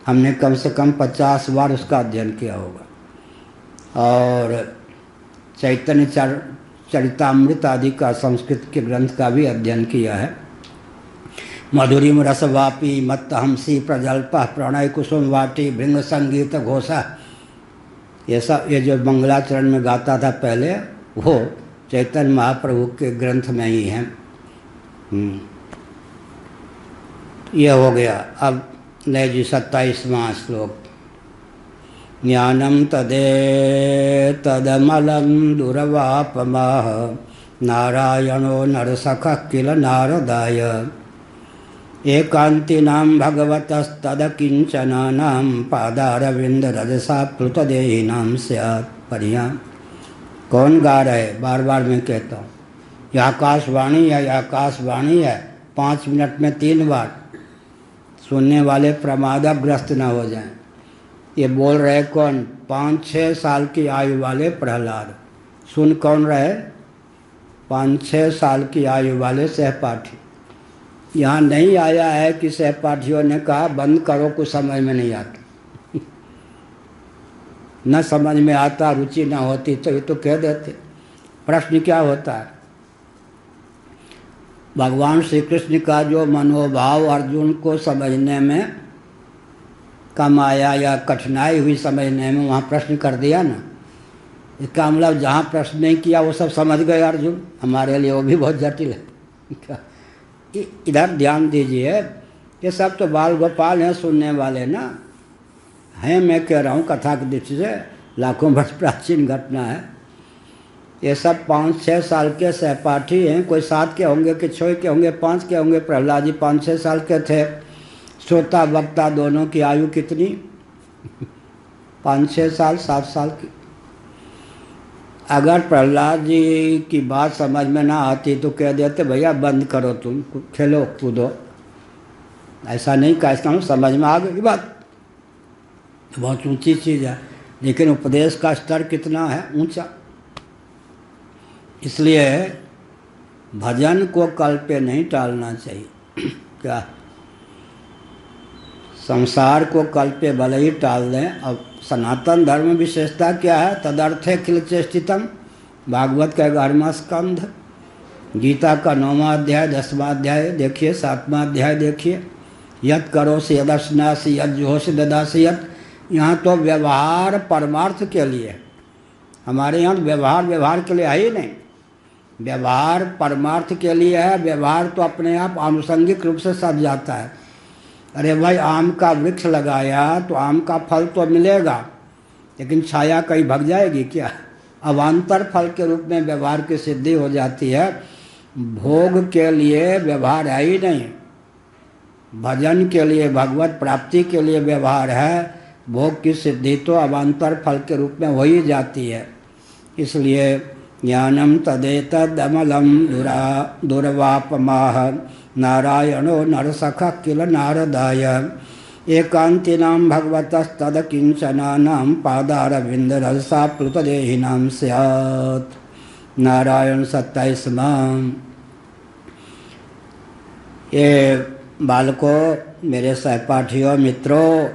हमने कम से कम 50 बार उसका अध्ययन किया होगा। और चैतन्य चरितामृत आदि का संस्कृत के ग्रंथ का भी अध्ययन किया है। मधुरिम रसवापी मत्तहंसी प्रजल्प प्रणय कुसुम वाटी भृंग संगीत घोषा, ये सब ये जो मंगलाचरण में गाता था पहले, वो चैतन्य महाप्रभु के ग्रंथ में ही है। ये हो गया। अब ले जी 27वां श्लोक। ज्ञानम तदे तदमलम दुर्वापमाह नारायणो नरसखः किल नारदाय एकांतिनां भगवतस्तदकिंचनानां पादारविंद रजसा प्लुतदेहिनां स्यात् परियां। कौन गा रहे? बार बार मैं कहता हूँ, यह आकाशवाणी है, यह आकाशवाणी है। 5 मिनट में 3 बार। सुनने वाले प्रमादग्रस्त न हो जाएं। ये बोल रहे कौन? 5-6 साल की आयु वाले प्रहलाद। सुन कौन रहे? 5-6 साल की आयु वाले सहपाठी। यहाँ नहीं आया है कि सहपाठियों ने कहा बंद करो, कुछ समझ में नहीं आता। न समझ में आता, रुचि ना होती तो ये तो कह देते। प्रश्न क्या होता है? भगवान श्री कृष्ण का जो मनोभाव अर्जुन को समझने में कम आया या कठिनाई हुई समझने में, वहाँ प्रश्न कर दिया ना। इसका मतलब जहाँ प्रश्न नहीं किया वो सब समझ गए अर्जुन। हमारे लिए वो भी बहुत जटिल है। इधर ध्यान दीजिए, ये सब तो बाल गोपाल हैं, सुनने वाले ना हैं। मैं कह रहा हूँ कथा की दृष्टि से लाखों वर्ष प्राचीन घटना है। ये सब 5-6 साल के सहपाठी हैं। कोई 7 के होंगे कि 6 के होंगे, 5 के होंगे। प्रहलाद जी 5-6 साल के थे। श्रोता वक्ता दोनों की आयु कितनी? 5-6 साल 7 साल की। अगर प्रहलाद जी की बात समझ में ना आती तो कह देते भैया बंद करो, तुम खेलो कूदो। ऐसा नहीं कहा, इसका समझ में आ गई बात, बहुत ऊंची चीज़ है। लेकिन उपदेश का स्तर कितना है ऊंचा। इसलिए भजन को कल पे नहीं टालना चाहिए। क्या संसार को कल पे भले ही टाल दें। अब सनातन धर्म विशेषता क्या है? तदर्थे खिल चेष्टितम, भागवत का 11वां स्कंध, गीता का 9वां अध्याय 10वां अध्याय देखिए, 7वां अध्याय देखिए। यत करोसि यदश्नासि यद जुहोसि ददासि यत। यहाँ तो व्यवहार परमार्थ के लिए, हमारे यहाँ व्यवहार के लिए है ही नहीं। व्यवहार परमार्थ के लिए है। व्यवहार तो अपने आप आनुषंगिक रूप से सज जाता है। अरे भाई आम का वृक्ष लगाया तो आम का फल तो मिलेगा, लेकिन छाया कहीं भग जाएगी क्या? अवान्तर फल के रूप में व्यवहार की सिद्धि हो जाती है। भोग के लिए व्यवहार है ही नहीं, भजन के लिए, भगवत प्राप्ति के लिए व्यवहार है। भोग की सिद्धि तो अवान्तर फल के रूप में हो ही जाती है। इसलिए ज्ञानम तदेतदमलम दुर्वापमाह नारायणो नरसखा किल नारदाय एकांतिनां भगवतस्तद किंचनानां पादारविंद रसा प्लुतदेहिनां स्यात्। नारायण 27वां। ये बालकों, मेरे सहपाठियों, मित्रों,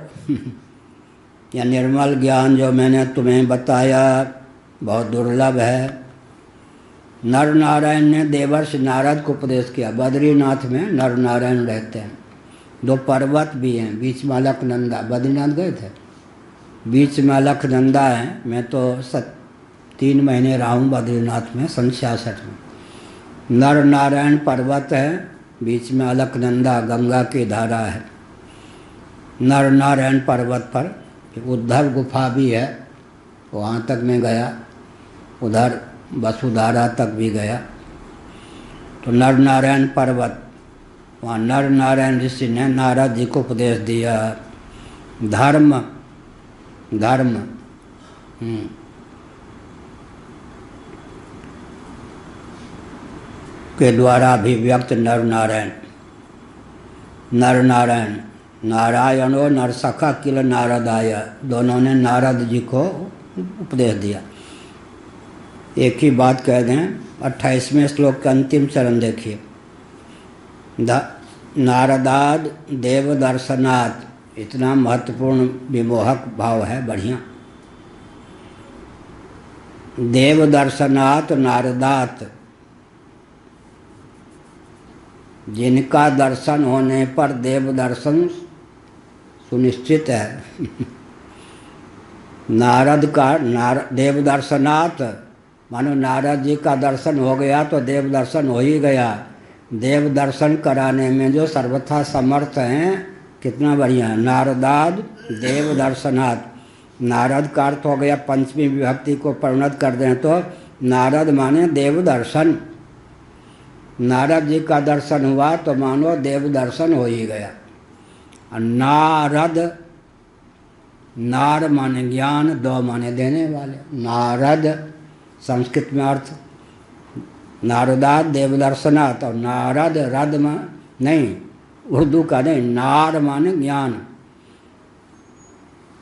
यह निर्मल ज्ञान जो मैंने तुम्हें बताया बहुत दुर्लभ है। नर नारायण ने देवर्षि नारद को उपदेश किया। बद्रीनाथ में नर नारायण रहते हैं। 2 पर्वत भी हैं, बीच में अलकनंदा। बद्रीनाथ गए थे? बीच में अलकनंदा है। मैं तो 3 महीने रहा हूँ बद्रीनाथ में, 66 में। नर नारायण पर्वत है, बीच में अलकनंदा गंगा की धारा है। नर नारायण पर्वत पर उद्धव गुफा भी है, वहाँ तक मैं गया। उधर वसुधारा तक भी गया। तो नर नारायण पर्वत, वहाँ नर नारायण ऋषि ने नारद जी को उपदेश दिया। धर्म धर्म के द्वारा अभिव्यक्त नर नारायण। नर नारायण, नारायणो नरसखा किल नारदाय, दोनों ने नारद जी को उपदेश दिया। एक ही बात कह दें। 28वें श्लोक का अंतिम चरण देखिए। नारदाद देव दर्शनात्, इतना महत्वपूर्ण विमोहक भाव है, बढ़िया। देव दर्शनात् नारदात, जिनका दर्शन होने पर देव दर्शन सुनिश्चित है। नारद का देव दर्शनात् मानो नारद जी का दर्शन हो गया तो देव दर्शन हो ही गया। देव दर्शन कराने में जो सर्वथा समर्थ हैं, कितना बढ़िया। नारदाद देव दर्शनात्, नारद का अर्थ हो गया पंचमी विभक्ति को परिणत कर दें तो नारद माने देव दर्शन। नारद जी का दर्शन हुआ तो मानो देव दर्शन हो ही गया। नारद, नार माने ज्ञान, दो माने देने वाले। नारद संस्कृत में अर्थ नारदाद देव दर्शनात्, और नारद रद नहीं, उर्दू का नहीं, नार माने ज्ञान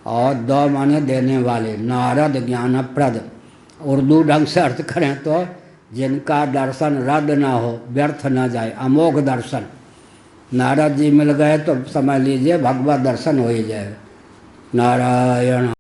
और दो माने देने वाले। नारद ज्ञानप्रद। उर्दू ढंग से अर्थ करें तो जिनका दर्शन रद्द ना हो, व्यर्थ ना जाए, अमोघ दर्शन। नारद जी मिल गए तो समझ लीजिए भगवत दर्शन हो ही जाएगा। नारायण।